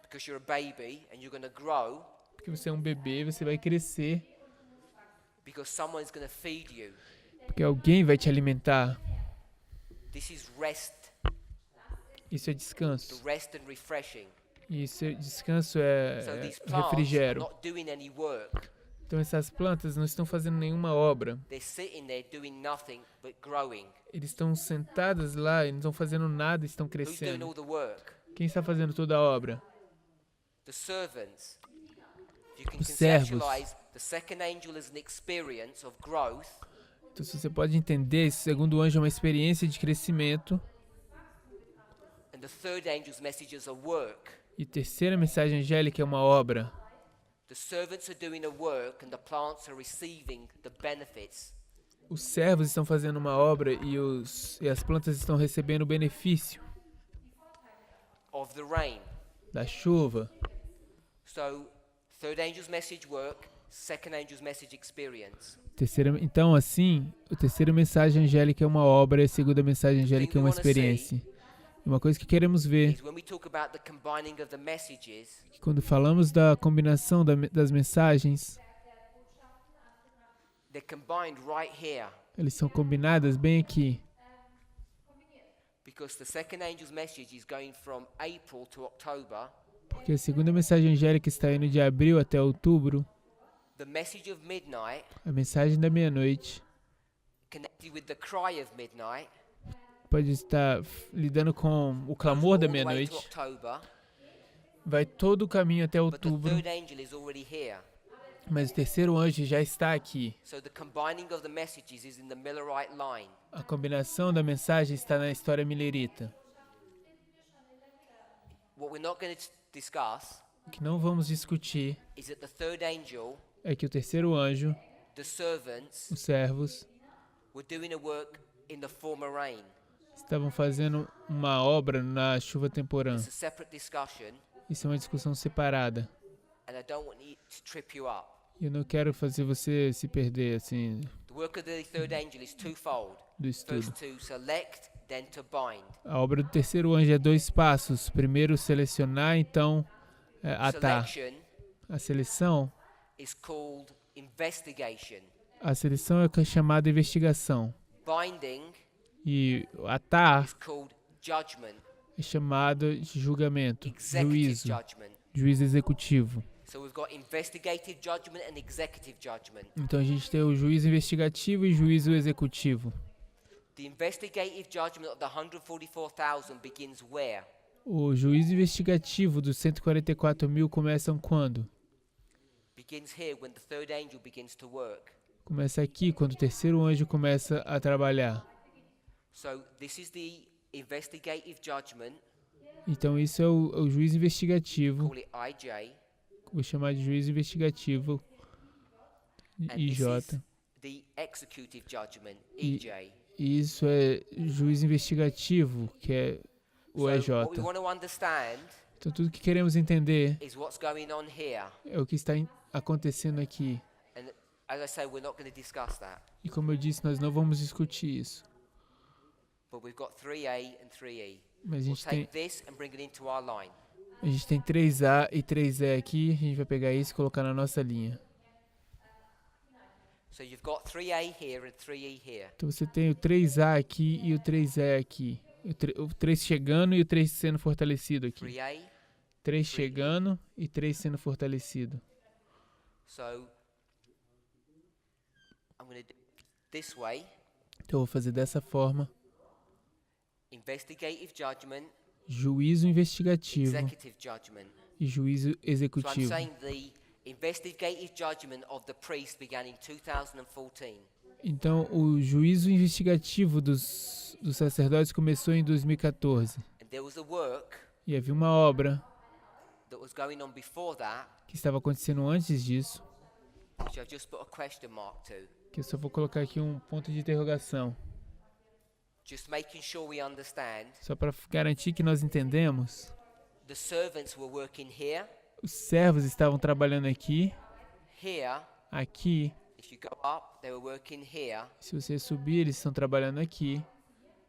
because you're a baby and you're going to grow porque você é um bebê, você vai crescer, because someone's going to feed you. porque alguém vai te alimentar. This is rest, Isso é descanso. the rest and refreshing. Descanso So é these plants are refrigério. not doing any work. Então essas plantas não estão fazendo nenhuma obra. They're sitting there doing nothing but growing. Eles estão sentadas lá e não estão fazendo nada, estão Who's doing crescendo. all the work? Quem está fazendo toda a obra? The servants. If you can Os servos. conceptualize the second angel as an experience of growth, Então se você pode entender, esse segundo anjo é uma experiência de crescimento. and the third angel's message as a work. E a terceira mensagem angélica é uma obra. The servants are doing a work and the plants are receiving the benefits. Os servos estão fazendo uma obra e as plantas estão recebendo o benefício Of the rain. da chuva. So, third angel's message work, second angel's message experience. Então, assim, a terceira mensagem angélica é uma obra e a segunda mensagem angélica é uma experiência. E uma coisa que queremos ver Is when we talk about the combining of the messages, é que quando falamos da combinação das mensagens, they're combined right here. elas são combinadas bem aqui. Because the second angel's message is going from April to October. Porque a segunda mensagem angélica está indo de abril até outubro. The message of midnight, A mensagem da meia-noite connected with the cry of midnight, pode estar lidando com o clamor da all the way to meia-noite. October, Vai todo o caminho até but the outubro, third angel is already here. mas o terceiro anjo já está aqui. So the combining of the messages is in the Millerite line. A combinação da mensagem está na história milerita. What we're not going to discuss O que não vamos discutir is that the third angel, é que o terceiro anjo, the servants, os servos, were doing a work in the former rain. estavam fazendo uma obra na chuva temporã. It's a separate discussion, Isso é uma discussão separada. and I don't want it to trip you up. Eu não quero fazer você se perder assim The work of the third angel is twofold. do estudo. First to select, then to bind. A obra do terceiro anjo é 2 passos. Primeiro selecionar, então atar. Selection A seleção is called investigation. é chamada investigação. Binding E atar is called judgment, é chamado de julgamento, executive juízo, judgment. juízo executivo. So we've got investigative judgment and executive judgment. Então a gente tem o juízo investigativo e juízo executivo. The investigative judgment of the 144,000 begins where? O juízo investigativo dos 144 mil começam quando? begins here when the third angel begins to work. Começa aqui quando o terceiro anjo começa a trabalhar. So this is the investigative judgment, Então isso é o juiz investigativo. call it IJ, Vou chamar de juiz investigativo, and this IJ. is the executive judgment, E- EJ. E isso é juiz investigativo, que é o So what we EJ. want to understand Então tudo que queremos entender is what's going on here. é o que está acontecendo aqui. And as I say, we're not going to discuss that. E como eu disse, nós não vamos discutir isso. But we've got 3A and 3E. Mas We'll take this and bring it into our line. a gente tem 3A e 3E aqui. A gente vai pegar isso e colocar na nossa linha. So you've got 3A here and 3E here. Então você tem o 3A aqui e o 3E aqui. O 3 chegando e o 3 sendo fortalecido aqui. 3A. 3 chegando e 3 sendo fortalecido. So I'm going to do it this way. Então eu vou fazer dessa forma. Investigative judgment, Juízo investigativo executive judgment. e juízo So I'm executivo. saying the investigative judgment of the priest began in 2014. Então o juízo investigativo dos sacerdotes começou em 2014. And there was a work E havia uma obra that was going on before that, que estava acontecendo antes disso, which I've just put a question mark to. que eu só vou colocar aqui um ponto de interrogação, Just making sure we understand. só para garantir que nós entendemos. The servants were working here, Os servos estavam trabalhando aqui, here. aqui. If you go up, they were working here Se você subir, eles estão trabalhando aqui,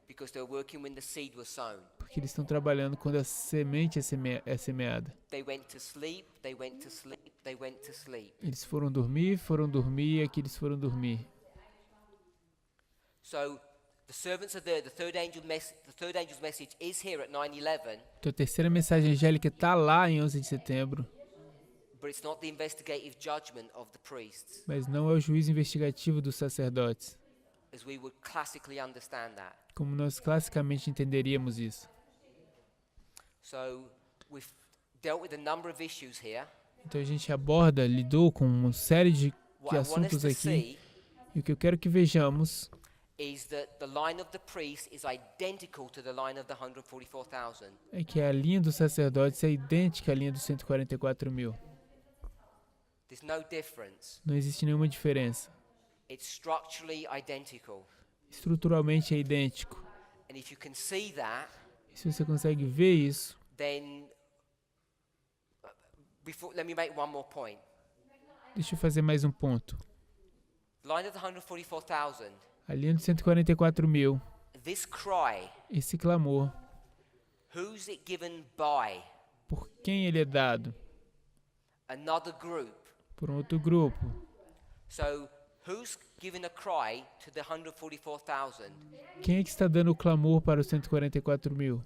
because they were working when the seed was sown. porque eles estão trabalhando quando a semente é semeada. They went to sleep, they went to sleep, they went to sleep. Eles foram dormir, e aqui eles foram dormir. So the servants are there. The third angel's message is here at 9:11, Então a terceira mensagem angélica está lá em 11 de setembro, but it's not the investigative judgment of the priests, mas não é o juízo investigativo dos sacerdotes, as we would classically understand that. como nós classicamente entenderíamos isso. So we've dealt with a number of issues here. Então a gente lidou com uma série de What I want us assuntos to aqui, see e o que eu quero que vejamos is that the line of the priest is identical to the line of the 144,000. é que a linha dos sacerdotes é idêntica à linha dos 144 mil. There's no difference. Não existe nenhuma diferença. It's structurally identical. Estruturalmente é idêntico. And if you can see that, E se você consegue ver isso, then let me make one more point. deixa eu fazer mais um ponto. The line of the 144,000, A linha dos 144 mil, this cry, esse clamor, who's it given by? por quem ele é dado? Another group. Por um outro grupo. So who's giving a cry to the 144,000? Quem é que está dando o clamor para os 144 mil?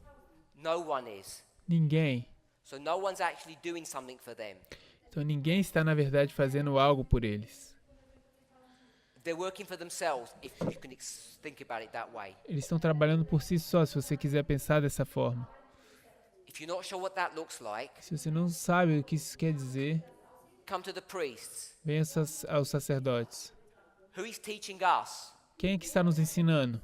No one is. Ninguém. So no one's actually doing something for them. Então ninguém está, na verdade, fazendo algo por eles. They're working for themselves, if you can think about it that way. Eles estão trabalhando por si só, se você quiser pensar dessa forma. If you're not sure what that looks like, Se você não sabe o que isso quer dizer, come to the priests. venha aos sacerdotes. Who is teaching us? Quem é que está nos ensinando?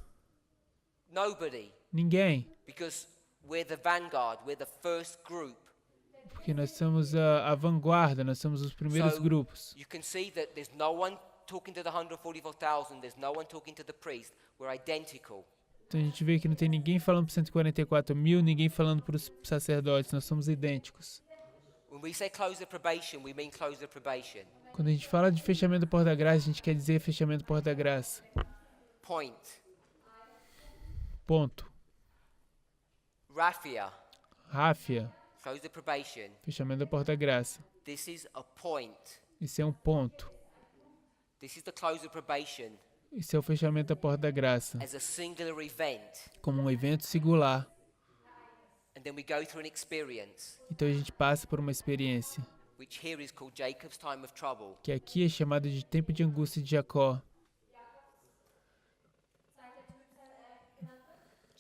Nobody. Ninguém. Because we're the vanguard, we're the first group. Porque nós somos a vanguarda, nós somos os primeiros So, grupos. you can see that there's no one talking to the 144,000, there's no one talking to the priest. We're identical. Então a gente vê que não tem ninguém falando para 144 mil, ninguém falando para os sacerdotes, nós somos idênticos. When we say close the probation, we mean close the probation. Quando a gente fala de fechamento da porta da graça, a gente quer dizer fechamento da porta da graça. Point. Ponto. Raphia. Ráfia, Close the probation. fechamento da porta da graça. This is a point. Isso é um ponto. This is the close of probation Isso é o fechamento da porta da graça, as a singular event. como um evento singular. And then we go through an experience, Então a gente passa por uma experiência, which here is called Jacob's time of trouble. que aqui é chamada de tempo de angústia de Jacó.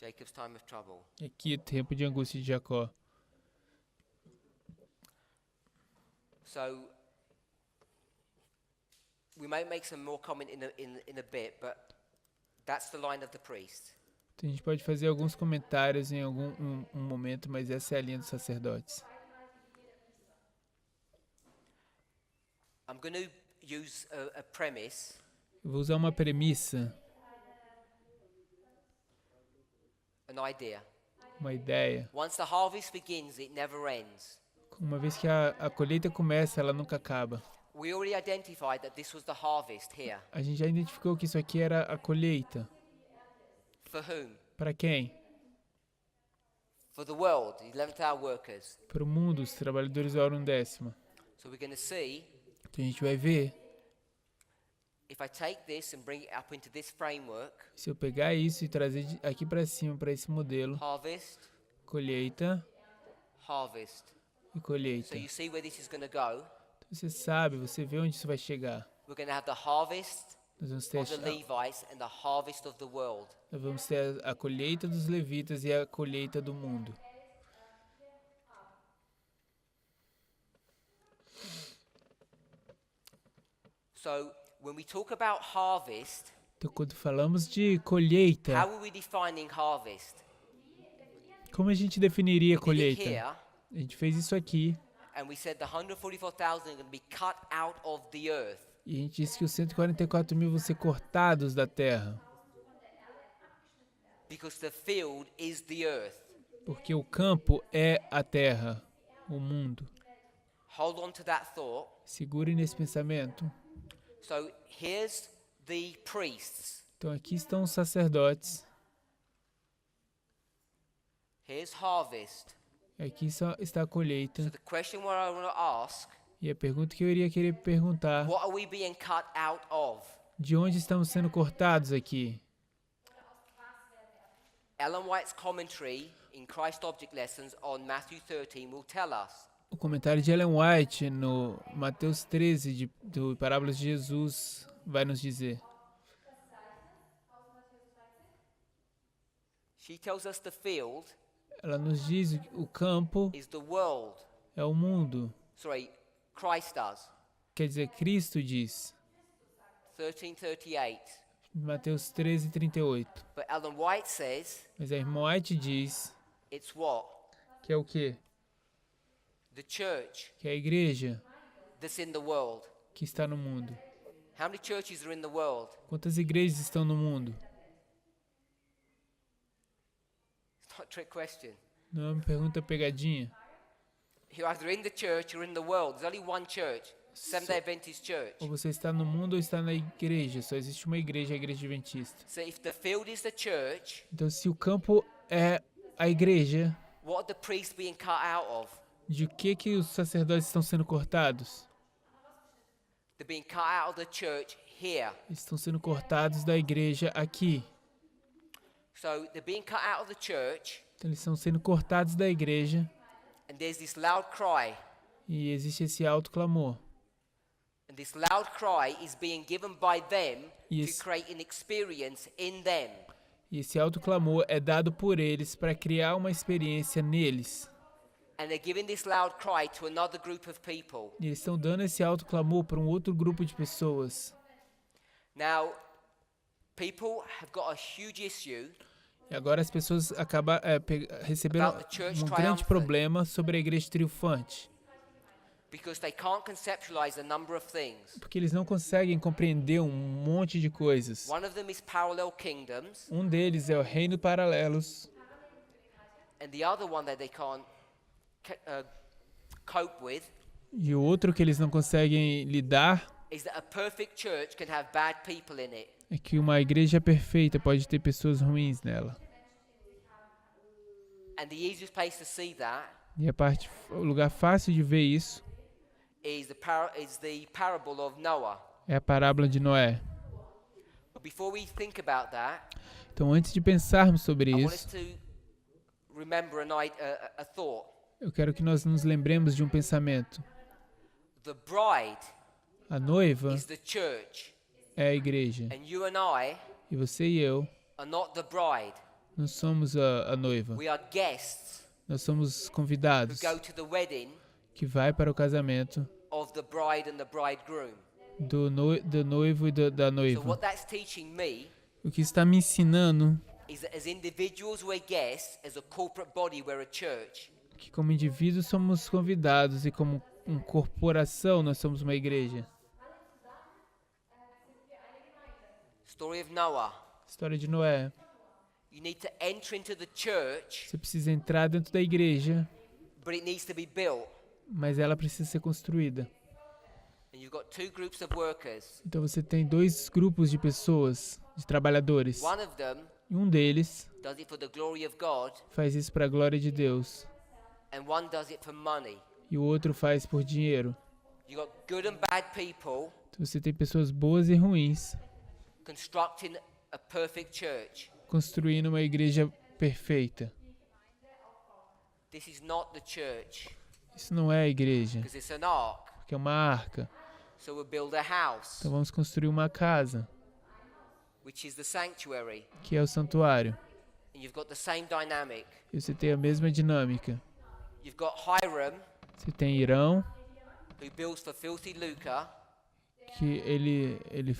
Jacob's time of trouble. Aqui é o tempo de angústia de Jacó. So we may make some more comment in a bit, but that's the line of the priest. Então, a gente pode fazer alguns comentários em algum um momento, mas essa é a linha dos sacerdotes. I'm going to use a premise. Eu vou usar uma premissa, An idea. uma ideia. Once the harvest begins, it never ends. Uma vez que a colheita começa, ela nunca acaba. We already identified that this was the harvest here. A gente já identificou que isso aqui era a colheita. For whom? Para quem? For the world, the 11th hour workers. Para o mundo, os trabalhadores da hora undécima. So we're going to see, Então a gente vai ver, if I take this and bring it up into this framework, se eu pegar isso e trazer aqui para cima, para esse modelo, harvest, colheita harvest. e colheita. So you see where this is going to go. Então, você sabe, você vê onde isso vai chegar. We're going to have the harvest Nós vamos ter of the Levites and the harvest of the world. Nós vamos ter a colheita dos levitas e a colheita do mundo. So when we talk about harvest, Então, quando falamos de colheita, how are we defining harvest? como a gente definiria We did it colheita? here, A gente fez isso aqui and we said the 144,000 are going to be cut out of the earth. e a gente disse que os 144 mil vão ser cortados da terra, Because the field is the earth. porque o campo é a terra, o mundo. Hold on to that thought. Segure nesse pensamento. So here's the priests. Então aqui estão os sacerdotes, Here's harvest. aqui está a So colheita. the question what I want to ask, E a pergunta que eu iria querer perguntar, what are we being cut out of? de onde estamos sendo cortados aqui? Ellen White's commentary in Christ Object Lessons on Matthew 13 will tell us. O comentário de Ellen White no Mateus 13 do Parábolas de Jesus vai nos dizer. She tells us the field Ela nos diz que o campo is the world. é o mundo. Sorry, Christ does. Quer dizer, Cristo diz. 13:38. Mateus 13:38. But Ellen White says Mas a irmã White diz it's what? que é o quê? The church Que é a igreja that's in the world. que está no mundo. How many churches are in the world? Quantas igrejas estão no mundo? It's not a trick question. Não é uma pergunta pegadinha. You're either in the church or in the world. There's only one church, Seventh-day Adventist Church. Ou você está no mundo ou está na igreja. Só existe uma igreja, a igreja adventista. So if the field is the church, Então, se o campo é a igreja, what are the priests being cut out of? de que os sacerdotes estão sendo cortados? They're being cut out of the church here. Estão sendo cortados da igreja aqui. So they're being cut out of the church, Então, eles estão sendo cortados da igreja and there's this loud cry. e existe esse alto clamor. And this loud cry is being given by them Yes. to create an experience in them. E esse alto clamor é dado por eles para criar uma experiência neles. And they're giving this loud cry to another group of people. E eles estão dando esse alto clamor para um outro grupo de pessoas. Now, people have got a huge issue E agora as pessoas receberam About the church um grande triumphant. problema sobre a igreja triunfante. because they can't conceptualize a number of things. Porque eles não conseguem compreender um monte de coisas. One of them is parallel kingdoms, Um deles é o reino paralelos. and the other one that they can't cope with E o outro que eles não conseguem lidar is that a perfect church can have bad people in it. é que uma igreja perfeita pode ter pessoas ruins nela. And the easiest place to see that E o lugar fácil de ver isso is the parable of Noah. é a parábola de Noé. But before we think about that, Então, antes de pensarmos sobre I want us isso, to remember a thought. eu quero que nós nos lembremos de um pensamento. The bride A noiva is the church, é a igreja. and you and I E você e eu are not the bride. não somos a noiva. We are guests Nós somos who convidados go to the wedding que vai para o casamento of the bride and the bridegroom. do noivo e da So noiva. what that's teaching me O que está me ensinando is that as individuals we're guests, as a corporate body we're a church. que como indivíduos somos convidados e como uma corporação nós somos uma igreja. Story of Noah. História de Noé. You need to enter into the church, Você precisa entrar dentro da igreja, but it needs to be built. mas ela precisa ser construída. And you've got two groups of workers. Então você tem dois grupos de pessoas, de trabalhadores. One of them E um deles does it for the glory of God, faz isso para a glória de Deus. and one does it for money. E o outro faz por dinheiro. You've got good and bad people Então você tem pessoas boas e ruins constructing a perfect church. construindo uma igreja perfeita. This is not the church, Isso não é a igreja, because it's an ark. porque é uma arca. So we'll build a house, Então vamos construir uma casa, which is the sanctuary. que é o santuário. And you've got the same dynamic. E você tem a mesma dinâmica. You've got Hiram, Você tem Irão, who builds for filthy lucre, que ele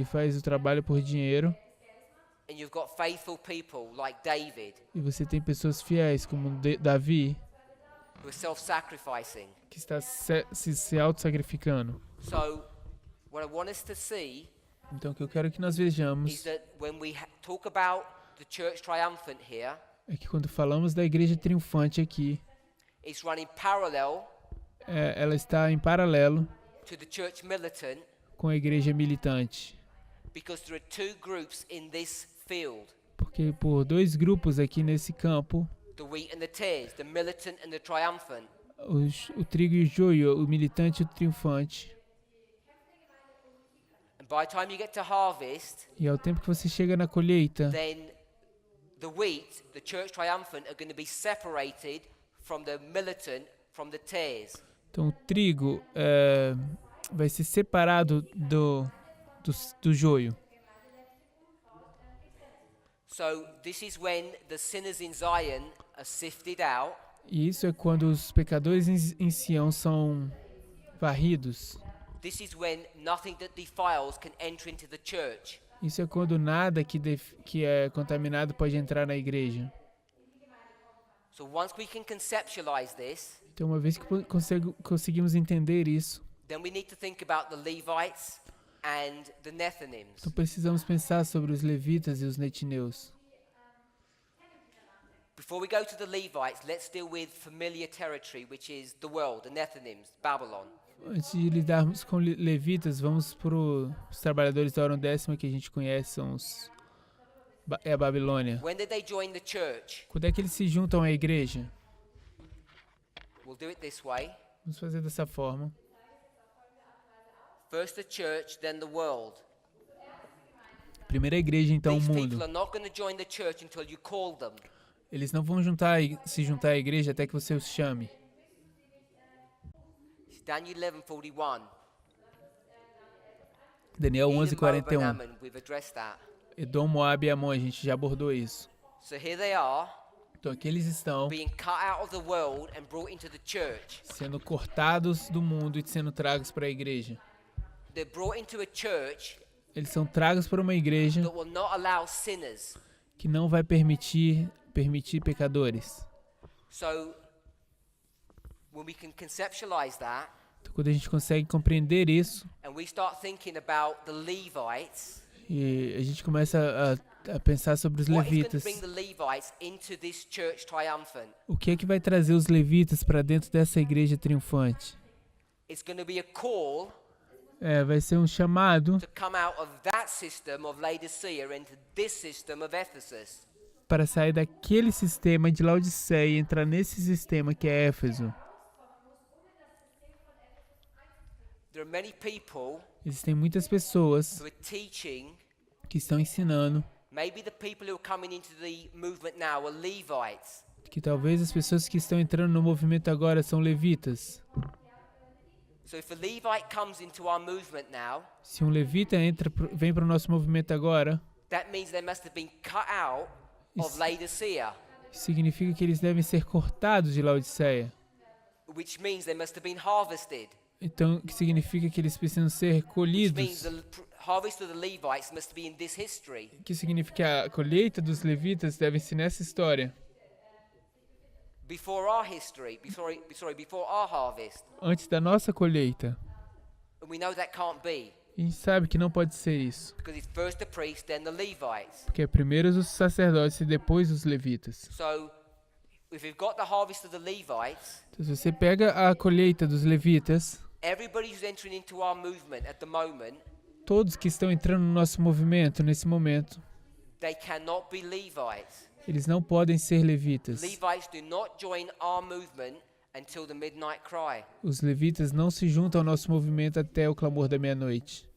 faz o trabalho por dinheiro. and you've got faithful people like David, E você tem pessoas fiéis como Davi, who are self-sacrificing. que está se auto-sacrificando. So what I want us to see Então o que eu quero que nós is vejamos that when we talk about the church triumphant here, é que quando falamos da igreja triunfante aqui, it's running parallel ela está em paralelo to the church militant, com a igreja militante. because there are two groups in this field, Porque por dois grupos aqui nesse campo, the wheat and the tares, the militant and the triumphant. o trigo e o joio, o militante e o triunfante. And by the time you get to harvest, E ao tempo que você chega na colheita, then the wheat, the church triumphant, are going to be separated from the militant, from the tares. então o trigo vai ser separado do joio. So this is when the sinners in Zion are sifted out, E isso é quando os pecadores em Sião são varridos. this is when nothing that defiles can enter into the church. Isso é quando nada que é contaminado pode entrar na igreja. So once we can conceptualize this, Então, uma vez que conseguimos entender isso, then we need to think about the Levites and the Nethinims. então precisamos pensar sobre os levitas e os netineus. Before we go to the Levites, let's deal with familiar territory, which is the world, the Nethinims, Babylon. Antes de lidarmos com levitas, vamos para os trabalhadores da hora 10ª que a gente conhece, são é a Babilônia. When did they join the church? Quando é que eles se juntam à igreja? We'll do it this way. Vamos fazer dessa forma. First the church, then the world. Primeiro a igreja, então o These mundo. people are not going to join the church until you call them. Eles não vão se juntar à igreja até que você os chame. It's Daniel 11:41. Daniel Edom, Moab, and 11:41. Ammon, we've addressed that. Edom, Moab e Amon, a gente já abordou isso. So here they are, Então aqui eles estão being cut out of the world and brought into the church. sendo cortados do mundo e sendo tragos para a igreja. They're brought into a church Eles são tragos para uma igreja that will not allow sinners. que não vai permitir pecadores. So when we can conceptualize that Então, quando a gente consegue compreender isso and we start thinking about the Levites, e a gente começa a pensar sobre os what is going to levitas, bring the Levites into this church triumphant? o que é que vai trazer os levitas para dentro dessa igreja triunfante? It's going to be a call Vai ser um chamado to come out of that system of Laodicea into this system of Ephesus. para sair daquele sistema de Laodiceia e entrar nesse sistema que é Éfeso. There are many people Existem muitas pessoas who are teaching, que estão ensinando maybe the people who are coming into the movement now are Levites. que talvez as pessoas que estão entrando no movimento agora são levitas. So if a Levite comes into our movement now, Se um levita vem para o nosso movimento agora, that means they must have been cut out of Isso- Laodicea, significa que eles devem ser cortados de Laodiceia. which means they must have been harvested. Então, que significa que eles precisam ser Which means colhidos. the harvest of the Levites must be in this history. Que significa que a colheita dos levitas deve ser nessa história. Before our history, before our harvest. Antes da nossa colheita. And we know that can't be. E a gente sabe que não pode ser isso. Because it's first the priests, then the Levites. Porque é primeiro os sacerdotes e depois os levitas. So, if we've got the harvest of the Levites, Então, se você pega a colheita dos levitas, everybody who's entering into our movement at the moment, todos que estão entrando no nosso movimento nesse momento, they cannot be Levites. eles não podem ser levitas. Levites do not join our movement until the midnight cry. Os levitas não se juntam ao nosso movimento até o clamor da meia-noite,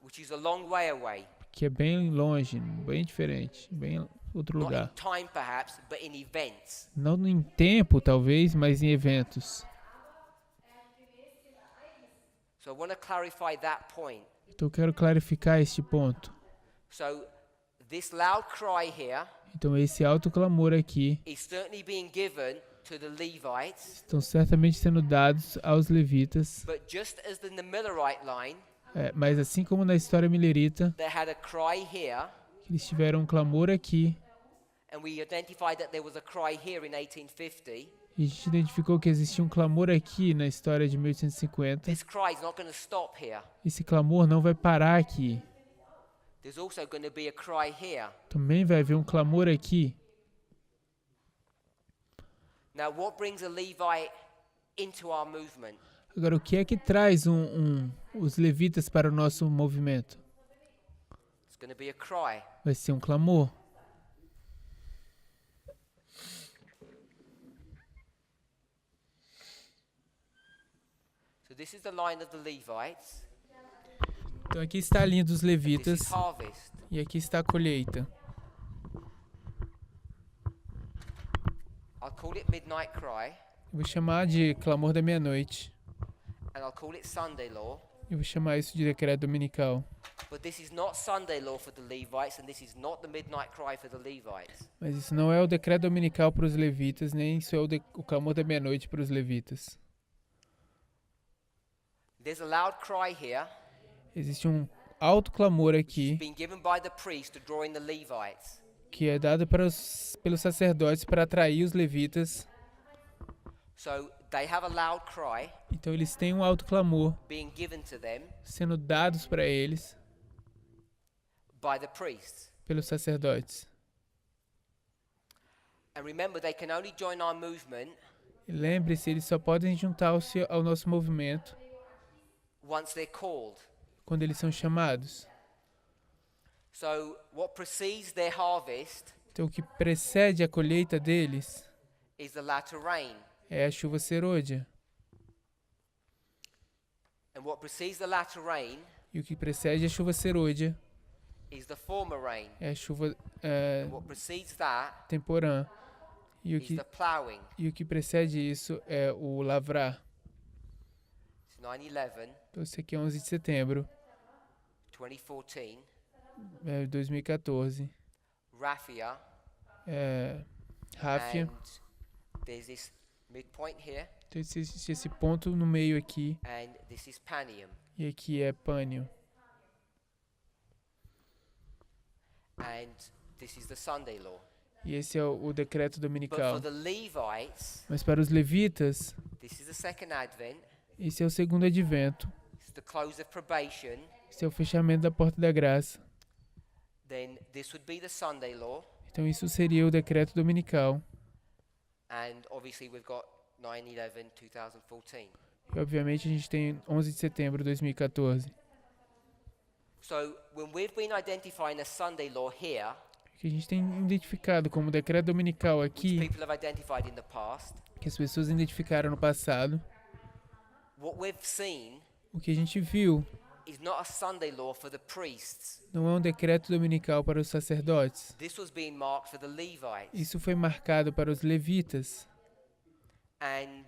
Which is a long way away. que é bem longe, bem diferente, bem outro Not in lugar. time perhaps, but in events. Não em tempo, talvez, mas em eventos. So I want to clarify that point. Então eu quero clarificar este ponto. So this loud cry here Então esse alto clamor aqui is certainly being given to the Levites, estão certamente sendo dados aos levitas, but just as in the Millerite line, mas assim como na história milerita, they had a cry here, eles tiveram um clamor aqui, and we identified that there was a cry here in 1850. e a gente identificou que existia um clamor aqui na história de 1850. This cry is not going to stop here. Esse clamor não vai parar aqui. There's also going to be a cry here. Também vai haver um clamor aqui. Now, what brings a Levite into our movement? Agora, o que é que traz os levitas para o nosso movimento? It's going to be a cry. Vai ser um clamor. So this is the line of the Levites. Então aqui está a linha dos This levitas is harvest. e aqui está a colheita. I'll call it midnight cry, Eu vou chamar de clamor da meia-noite. and I'll call it Sunday law. Eu vou chamar isso de decreto dominical. But this is not Sunday law for the Levites, and this is not the midnight cry for the Levites. Mas isso não é o decreto dominical para os levitas, nem isso é o clamor da meia-noite para os levitas. There's a loud cry here, Existe um alto clamor aqui being given by the priest to draw in the Levites. que é dado pelos sacerdotes para atrair os levitas. So they have a loud cry Então eles têm um alto clamor being given to them sendo dados para eles by the priests. pelos sacerdotes. And remember, they can only join our movement E lembre-se, eles só podem juntar-se ao nosso movimento once they're called. quando eles são chamados. So what precedes their harvest Então o que precede a colheita deles is the latter rain. é a chuva serôdia. And what precedes the latter rain E o que precede a chuva serôdia is the former rain. é a chuva And what precedes that temporã. E is the plowing. o que precede isso é o lavrar. It's 9/11, Então esse aqui é 11 de setembro 2014. 2014. Raphia. Ráfia. And there's this midpoint here. Então existe esse ponto no meio aqui. And this is Panium. E aqui é Pânio. And this is the Sunday law. E esse é o decreto But dominical. for the Levites, Mas para os levitas, this is the second advent. esse é o segundo advento. It's the close of probation. Esse é o fechamento da porta da graça. Then this would be the Sunday law. Então isso seria o decreto dominical. And obviously we've got 9/11, 2014. E obviamente a gente tem 11 de setembro de 2014. So when we've been identifying a Sunday law here, O que a gente tem identificado como decreto dominical which aqui, people have identified in the past, que as pessoas identificaram no passado, what we've seen o que a gente viu is not a Sunday law for the priests. não é um decreto dominical para os sacerdotes. This was being marked for the Levites. Isso foi marcado para os levitas. And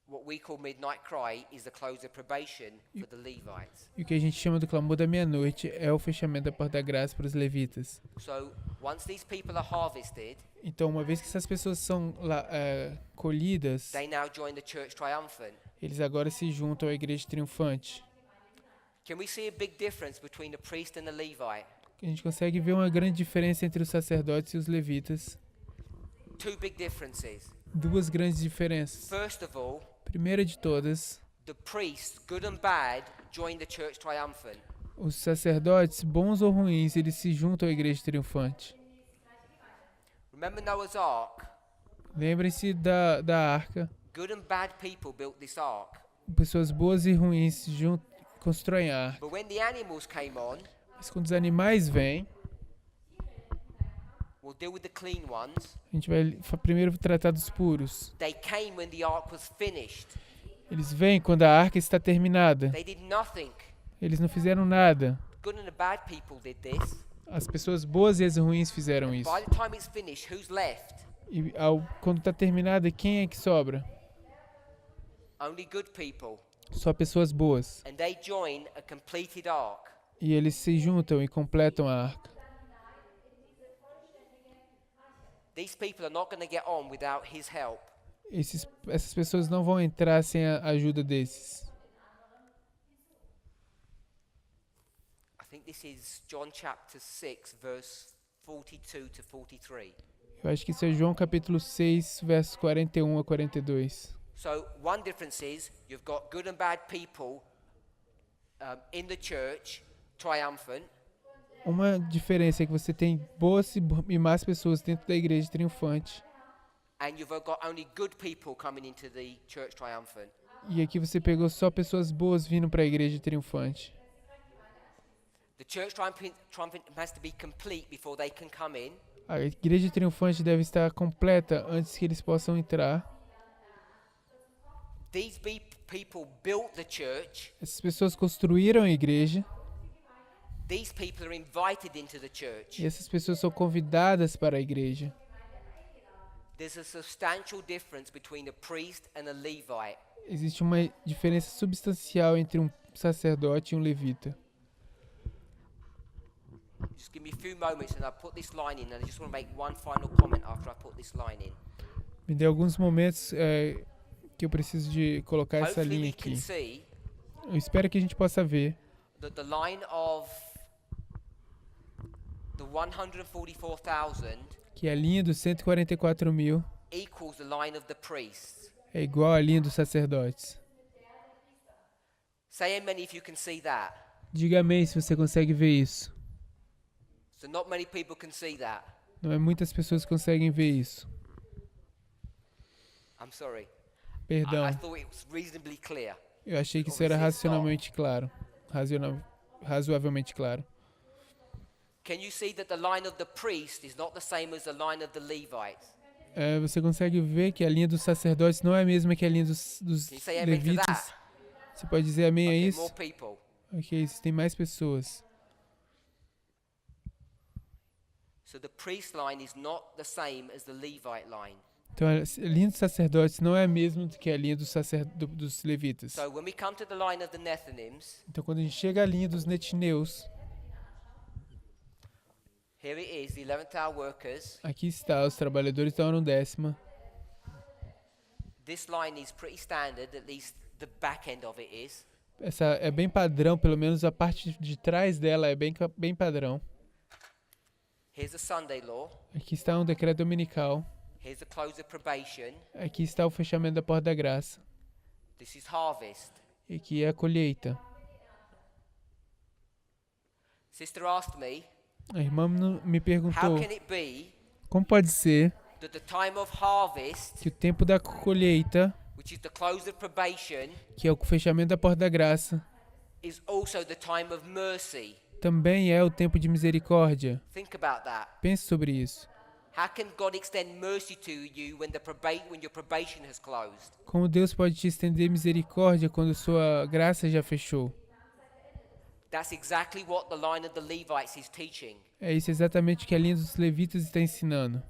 what we call midnight cry is the close of probation for the Levites. E o que a gente chama do clamor da meia-noite é o fechamento da porta da graça para os levitas. So once these people are harvested, Então, uma vez que essas pessoas são colhidas, they now join the church triumphant. Eles agora se juntam à igreja triunfante. Can we see a big difference between the priest and the Levite? A gente consegue ver uma grande diferença entre os sacerdotes e os levitas. Two big differences. Duas grandes diferenças. First of all, Primeira de todas, the priests, good and bad, join the church triumphant. os sacerdotes, bons ou ruins, eles se juntam à igreja triunfante. Remember Noah's Ark? Lembrem-se da arca. Good and bad people built this ark. Pessoas boas e ruins constroem a arca. But when the animals came on, Mas quando os animais vêm, we'll deal with the clean ones. a gente vai primeiro tratar dos puros. They came when the ark was finished. Eles vêm quando a arca está terminada. They did nothing. Eles não fizeram nada. Good and the bad people did this. As pessoas boas e as ruins fizeram isso. By the time it's finished, who's left? E quando está terminada, quem é que sobra? Only good people. Só pessoas boas. And they join a completed ark. E eles se juntam e completam a arca. These people are not going to get on without his help. Essas pessoas não vão entrar sem a ajuda desses. I think this is John chapter 6, verse 42 to 43. Eu acho que isso é João capítulo 6, versos 41 a 42. So one difference is you've got good and bad people in the church, triumphant. Uma diferença é que você tem boas e más pessoas dentro da igreja triunfante. And you've got only good people coming into the church triumphant. E aqui você pegou só pessoas boas vindo para a igreja triunfante. The church triumphant has to be complete before they can come in. A igreja triunfante deve estar completa antes que eles possam entrar. These people built the church. Essas pessoas construíram a igreja. These people are invited into the church. E essas pessoas são convidadas para a igreja. There's a substantial difference between a priest and a Levite. Existe uma diferença substancial entre um sacerdote e um levita. Just give me a few moments and I'll put this line in, and I just want to make one final comment after I put this line in. Me dê alguns momentos que eu preciso de colocar essa Hopefully linha we can aqui. see Eu espero que a gente possa ver that the line of the 144,000 que a linha dos 144 mil equals the line of the priests. é igual à linha dos sacerdotes. Say amen if you can see that. Diga amém se você consegue ver isso. So not many people can see that. Não é muitas pessoas que conseguem ver isso. I'm sorry. Perdão, I thought it was reasonably clear. eu achei que isso era racionalmente claro. Razoavelmente claro. Can you see that the line of the priest is not the same as the line of the Levites? Você consegue ver que a linha dos sacerdotes não é a mesma que a linha dos Can you say amen to levitas. that? Você pode dizer amém a Okay, isso? more people. Ok, existem mais pessoas. So the priest line is not the same as the Levite line. Então a linha dos sacerdotes não é a mesma do que a linha dos levitas. So when we come to the line of the Nethinims, Então quando a gente chega à linha dos netineus, here it is, the 11th hour workers. aqui está, os trabalhadores da hora undécima. This line is pretty standard, at least the back end of it is. Essa é bem padrão, pelo menos a parte de trás dela é bem padrão. Here's a Sunday law. Aqui está um decreto dominical. Here's the close of probation. Aqui está o fechamento da porta da graça. This is harvest. E aqui é a colheita. Sister asked me, A irmã me how perguntou, can it be como pode ser that the time of harvest, que o tempo da colheita, which is the close of probation, que é o fechamento da porta da graça, is also the time of mercy? também é o tempo de misericórdia? Think about that. Pense sobre isso. How can God extend mercy to you when your probation has closed? Como Deus pode te estender misericórdia quando sua graça já fechou? That's exactly what the line of the Levites is teaching. É isso exatamente que a linha dos levitas está ensinando.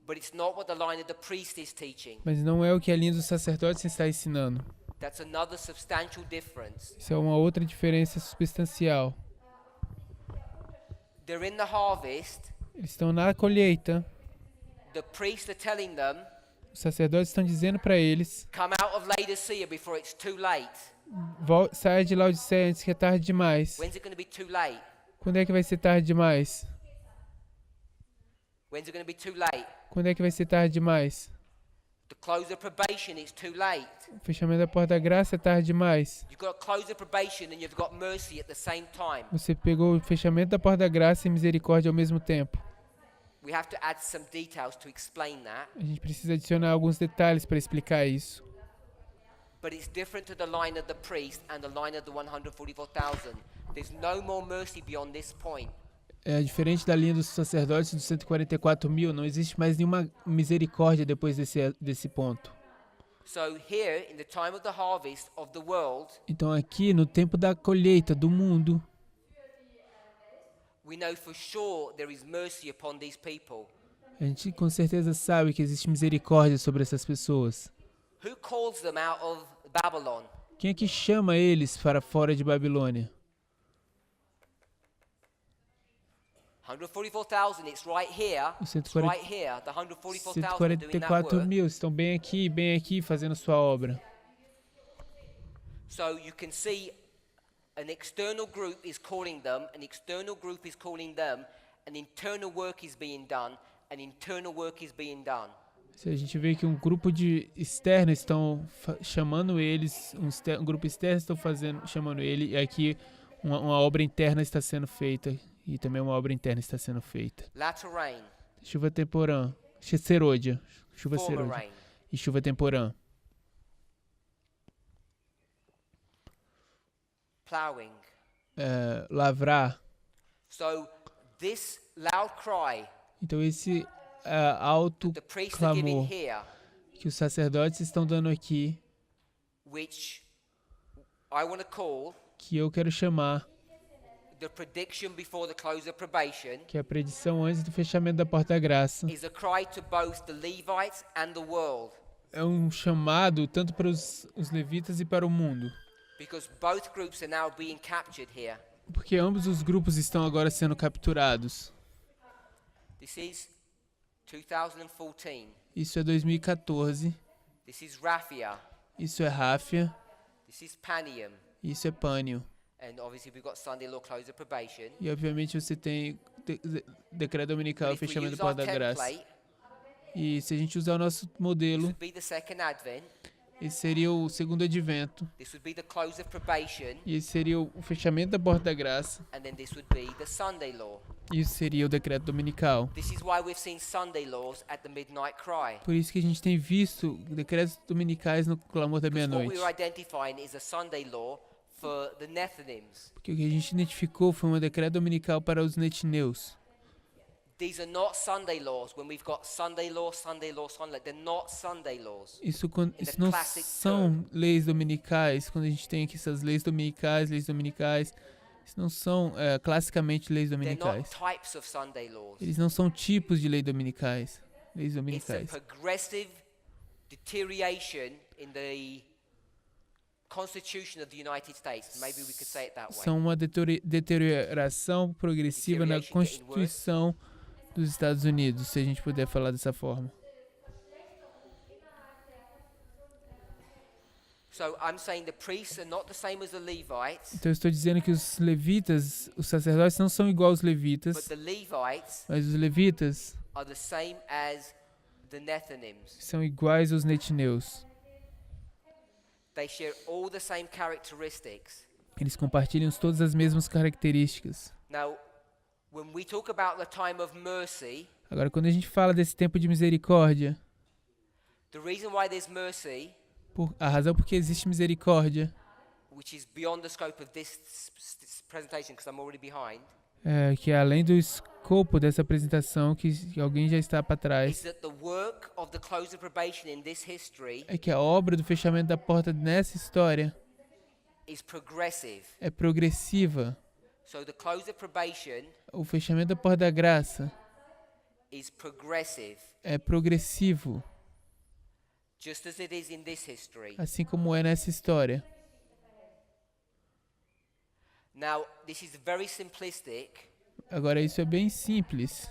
But it's not what the line of the priest is teaching. Mas não é o que a linha dos sacerdotes está ensinando. That's another substantial difference. Isso é uma outra diferença substancial. They're in the harvest. Eles estão na colheita. The priests are telling them, Os sacerdotes estão dizendo para eles: come out of Laodicea before it's too late. saia de Laodiceia antes que é tarde demais. When's it going to be too late? Quando é que vai ser tarde demais? When's it going to be too late? Quando é que vai ser tarde demais? The close of probation, it's too late. O fechamento da porta da graça é tarde demais. You've got to close the probation and you've got mercy at the same time. Você pegou o fechamento da porta da graça e misericórdia ao mesmo tempo. We have to add some details to explain that. A gente precisa adicionar alguns detalhes para explicar isso. But it's different to the line of the priest and the line of the 144,000. There's no more mercy beyond this point. É diferente da linha dos sacerdotes dos 144 mil, não existe mais nenhuma misericórdia depois desse ponto. So here, in the time of the harvest of the world, Então aqui, no tempo da colheita do mundo, we know for sure there is mercy upon these people. a gente com certeza sabe que existe misericórdia sobre essas pessoas. Who calls them out of Babylon? Quem é que chama eles para fora de Babilônia? 144,000, it's right here. Os It's right here. The 144,000 doing that 144 work. mil estão bem aqui fazendo sua obra. So you can see an external group is calling them, an external group is calling them, an internal work is being done, an internal work is being done. Se a gente vê que um grupo de externos estão chamando eles, um grupo externo estão chamando ele, e aqui uma obra interna está sendo feita, e também uma obra interna está sendo feita. Latter rain, Chuva temporã, serôdia, chuva former serôdia rain. e chuva temporã. Plowing. Lavrar. So this loud cry Então esse alto the priests are giving clamor here, que os sacerdotes estão dando aqui, which I want to call que eu quero chamar, the prediction before the close of probation, que é a predição antes do fechamento da porta da graça, is a cry to both the Levites and the world, é um chamado tanto para os levitas e para o mundo, because both groups are now being captured here. porque ambos os grupos estão agora sendo capturados. This is 2014. Isso é 2014, This is Raphia. isso é Ráfia, This is Panium. isso é Pânio. And obviously we've got Sunday law close of probation. E obviamente você tem decreto dominical, But if we fechamento use da our porta da graça. template, E se a gente usar o nosso this modelo, would be the second advent. esse seria o segundo advento. This would be the close of probation. E esse seria o fechamento da porta da graça. And then this would be the Sunday law. E isso seria o decreto dominical. This is why we've seen Sunday laws at the midnight cry. Por isso que a gente tem visto decretos dominicais no clamor da Because what meia-noite. we're identifying is a Sunday law for the Nethinims. Porque o que a gente identificou foi um decreto dominical para os netineus. These are not Sunday laws when we've got Sunday law, Sunday law, Sunday law. They're not Sunday laws. Isso não são leis dominicais, quando a gente tem aqui essas leis dominicais, isso não são classicamente leis They're not dominicais. types of Sunday laws. Eles não são tipos de leis dominicais. It's a progressive deterioration in the Constitution of the United States. Maybe we could say it that way. São uma deterioração progressiva na Constituição dos Estados Unidos, se a gente puder falar dessa forma. So I'm saying the priests are not the same as the Levites, Então eu estou dizendo que os levitas, os sacerdotes não são igual aos but levitas, the Levites mas os levitas are the same as the Nethinims. são iguais aos netineus. They share all the same characteristics. Eles compartilham todas as mesmas características. Now, when we talk about the time of mercy, Agora, quando a gente fala desse tempo de misericórdia, the reason why there's mercy, a razão por que existe misericórdia, which is beyond the scope of this presentation because I'm already behind, que é além do escopo dessa apresentação, que alguém já está para is trás, that the work of the close of probation in this history é que a obra do fechamento da porta nessa história is progressive. é progressiva. So the close of probation O fechamento da porta da graça is progressive, é progressivo, just as it is in this history. assim como é nessa história. Now, this is very simplistic, Agora, isso é bem simples,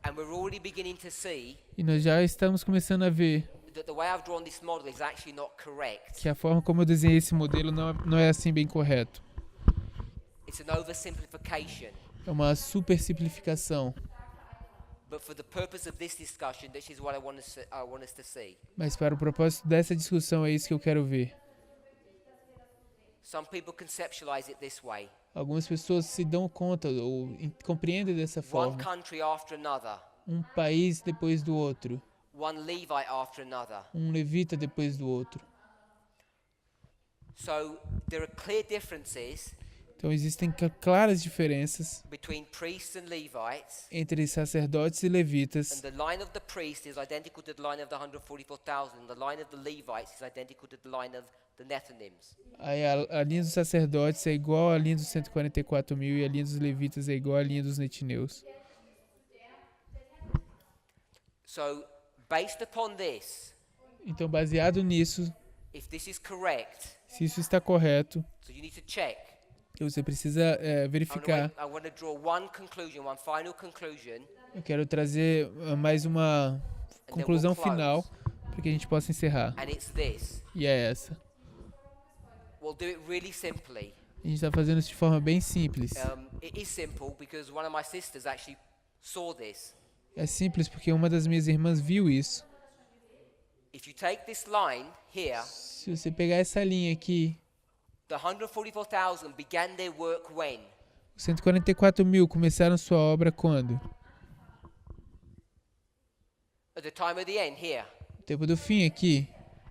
and we're already beginning to see e nós já estamos começando a ver that the way I've drawn this model is actually not correct. Que a forma como eu desenhei esse modelo não é assim bem correto. It's an oversimplification. É uma super simplificação. But for the purpose of this discussion, this is what I want us to see. Mas para o propósito dessa discussão é isso que eu quero ver. Some people conceptualize it this way. Algumas pessoas se dão conta ou compreendem dessa One forma. country after another. Um país depois do outro. One Levite after another. Um levita depois do outro. So there are clear differences Então existem claras diferenças between priests and Levites. entre sacerdotes e levitas. And the line of the priest is identical to the line of the 144,000. The line of the Levites is identical to the line of the Nethinims. Aí a linha dos sacerdotes é igual à linha dos 144 mil e a linha dos levitas é igual à linha dos netineus. So, based upon this, Então, baseado nisso, if this is correct, se isso está correto, so you need to check. você precisa verificar. I want to draw one conclusion, one final conclusion. Eu quero trazer mais uma conclusão final para que a gente possa encerrar. And it's this. E é essa. We'll do it really simply. A gente está fazendo isso de forma bem simples. It is simple because one of my sisters actually saw this. É simples porque uma das minhas irmãs viu isso. If you take this line here, Se você pegar essa linha aqui, the 144,000 began their work when? os 144 mil começaram sua obra quando? At the time of the end here. No tempo do fim aqui.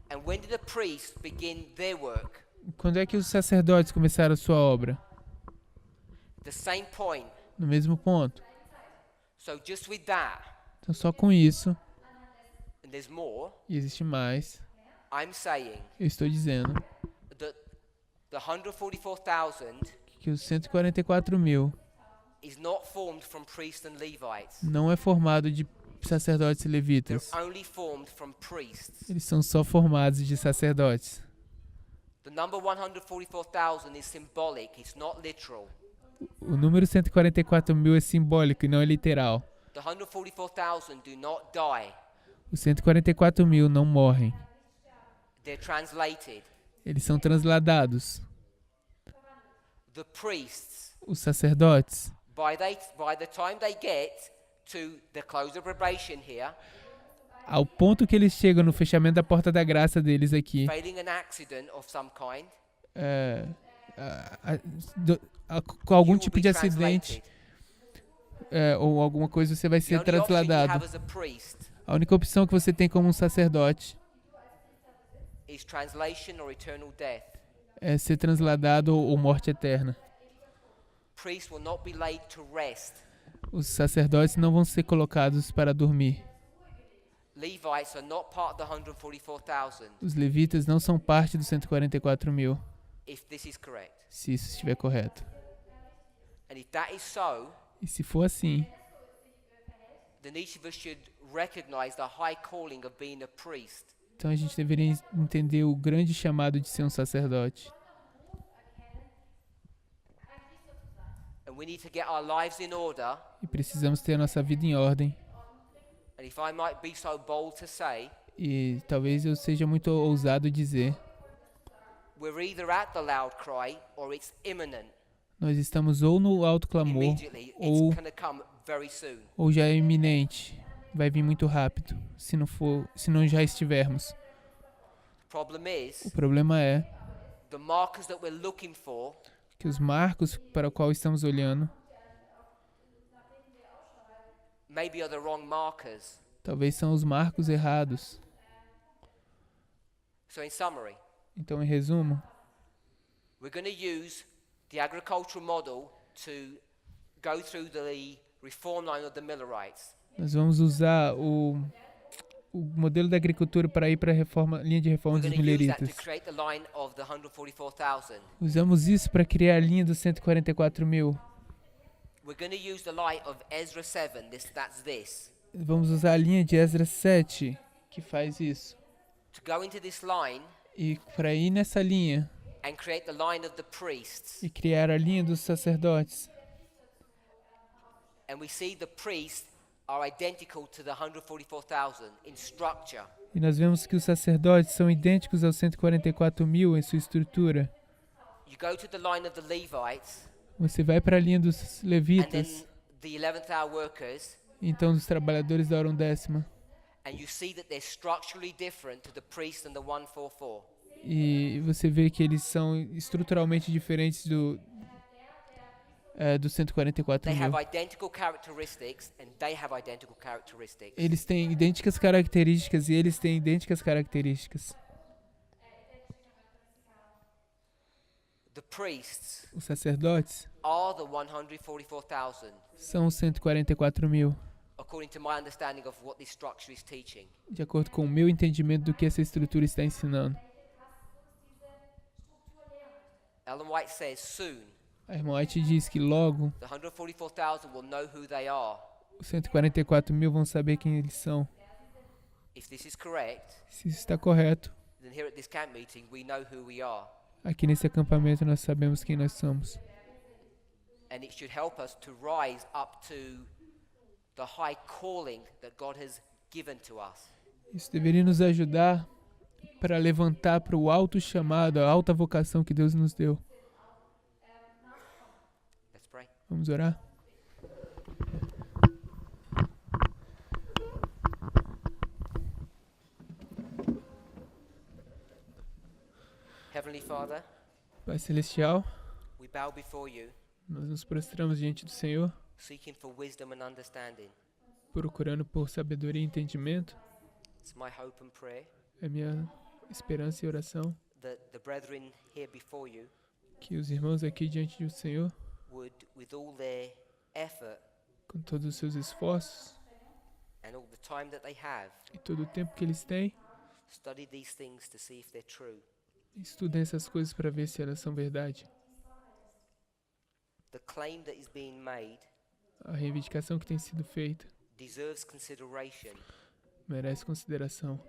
And when did the priests begin their work? Quando é que os sacerdotes começaram sua obra? The same point. No mesmo ponto. So just with that, Então só com isso, and there's more, e existe mais, I'm saying eu estou dizendo that the 144,000 que os 144 mil is not formed from priests and Levites. não é formado de sacerdotes e They're levitas. only formed from priests. Eles são só formados de sacerdotes. The number 144,000 is symbolic, it's not literal. O número 144 mil é simbólico e não é literal. The 144,000 do not die. Os 144 mil não morrem. They're translated. Eles são transladados. The priests, Os sacerdotes, by the time they get to the close of probation here, ao ponto que eles chegam no fechamento da porta da graça deles aqui, failing an accident of some kind, com algum you will tipo be de acidente translated. ou alguma coisa, você vai The ser only option you trasladado. have as a priest A única opção que você tem como um sacerdote is translation or eternal death. é ser trasladado ou morte eterna. Priests will not be laid to rest. Os sacerdotes não vão ser colocados para dormir. Levites are not part of the 144,000, Os levitas não são parte dos 144 mil, if this is correct. se isso estiver correto. And if that is so, E se for assim, then each of us should recognize the high calling of being a priest. então a gente deveria entender o grande chamado de ser um sacerdote. And we need to get our lives in order. E precisamos ter a nossa vida em ordem. And if I might be so bold to say, E talvez eu seja muito ousado dizer, we're either at the loud cry or it's imminent. nós estamos ou no alto clamor, Immediately, it's ou, going to come very soon. ou já é iminente. Vai vir muito rápido, se não já estivermos. The problem is, O problema é the markers that we're looking for que os marcos para o qual estamos olhando maybe are the wrong markers. talvez são os marcos errados. So in summary, Então, em resumo, we're going to use the agricultural model to go through the reform line of the Millerites. nós vamos usar o modelo da agricultura para ir para a linha de reforma We're dos going to use that to milleritas. create the line of the 144,000. Usamos isso para criar a linha dos 144 mil. We're going to use the light of Ezra 7. That's this. Vamos usar a linha de Esdras 7, que faz isso. To go into this line E para ir nessa linha and create the line of the priests. e criar a linha dos sacerdotes. And we see the priests are identical to the 144,000 in structure. E nós vemos que os sacerdotes são idênticos aos 144.000 em sua estrutura. You go to the line of the Levites, Você vai para a linha dos and levitas, then the 11th hour workers, então os trabalhadores da hora undécima. and you see that they're structurally different to the priest and the 144. E você vê que eles são estruturalmente diferentes dos They 144.000. have identical characteristics, and they have identical characteristics. Eles têm idênticas características e eles têm idênticas características. The priests Os sacerdotes are the 144,000, são os 144.000, according to my understanding of what this structure is teaching. de acordo com o meu entendimento do que essa estrutura está ensinando. Ellen White says soon A irmã White diz que logo the 144,000 will know who they are. os 144.000 vão saber quem eles são. If this is correct, Se isso está correto, then here at this camp meeting we know who we are. aqui nesse acampamento nós sabemos quem nós somos. And it should help us to rise up to the high calling that God has given to us. Isso deveria nos ajudar para levantar para o alto chamado, a alta vocação que Deus nos deu. Let's pray. Vamos orar? Heavenly Father, Pai Celestial, we bow before you, nós nos prostramos diante do Senhor, seeking for wisdom and understanding. procurando por sabedoria e entendimento. It's my hope and prayer É minha esperança e oração that the brethren here before you que os irmãos aqui diante do Senhor, would, with all their effort com todos os seus esforços and all the time that they have, e todo o tempo que eles têm, study these things to see if they're true. estudem essas coisas para ver se elas são verdade. The claim that is being made A reivindicação que tem sido feita deserves consideration. merece consideração.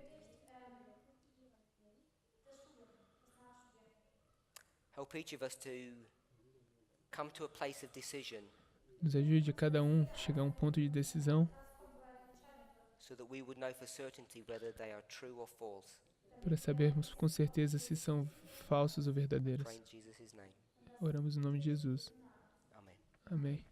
Help each of us to come to a place of decision Nos ajude cada um a chegar a um ponto de decisão so that we would know for certainty whether they are true or false. para sabermos com certeza se são falsos ou verdadeiros. Pray in Jesus' name. Oramos no nome de Jesus. Amen. Amém.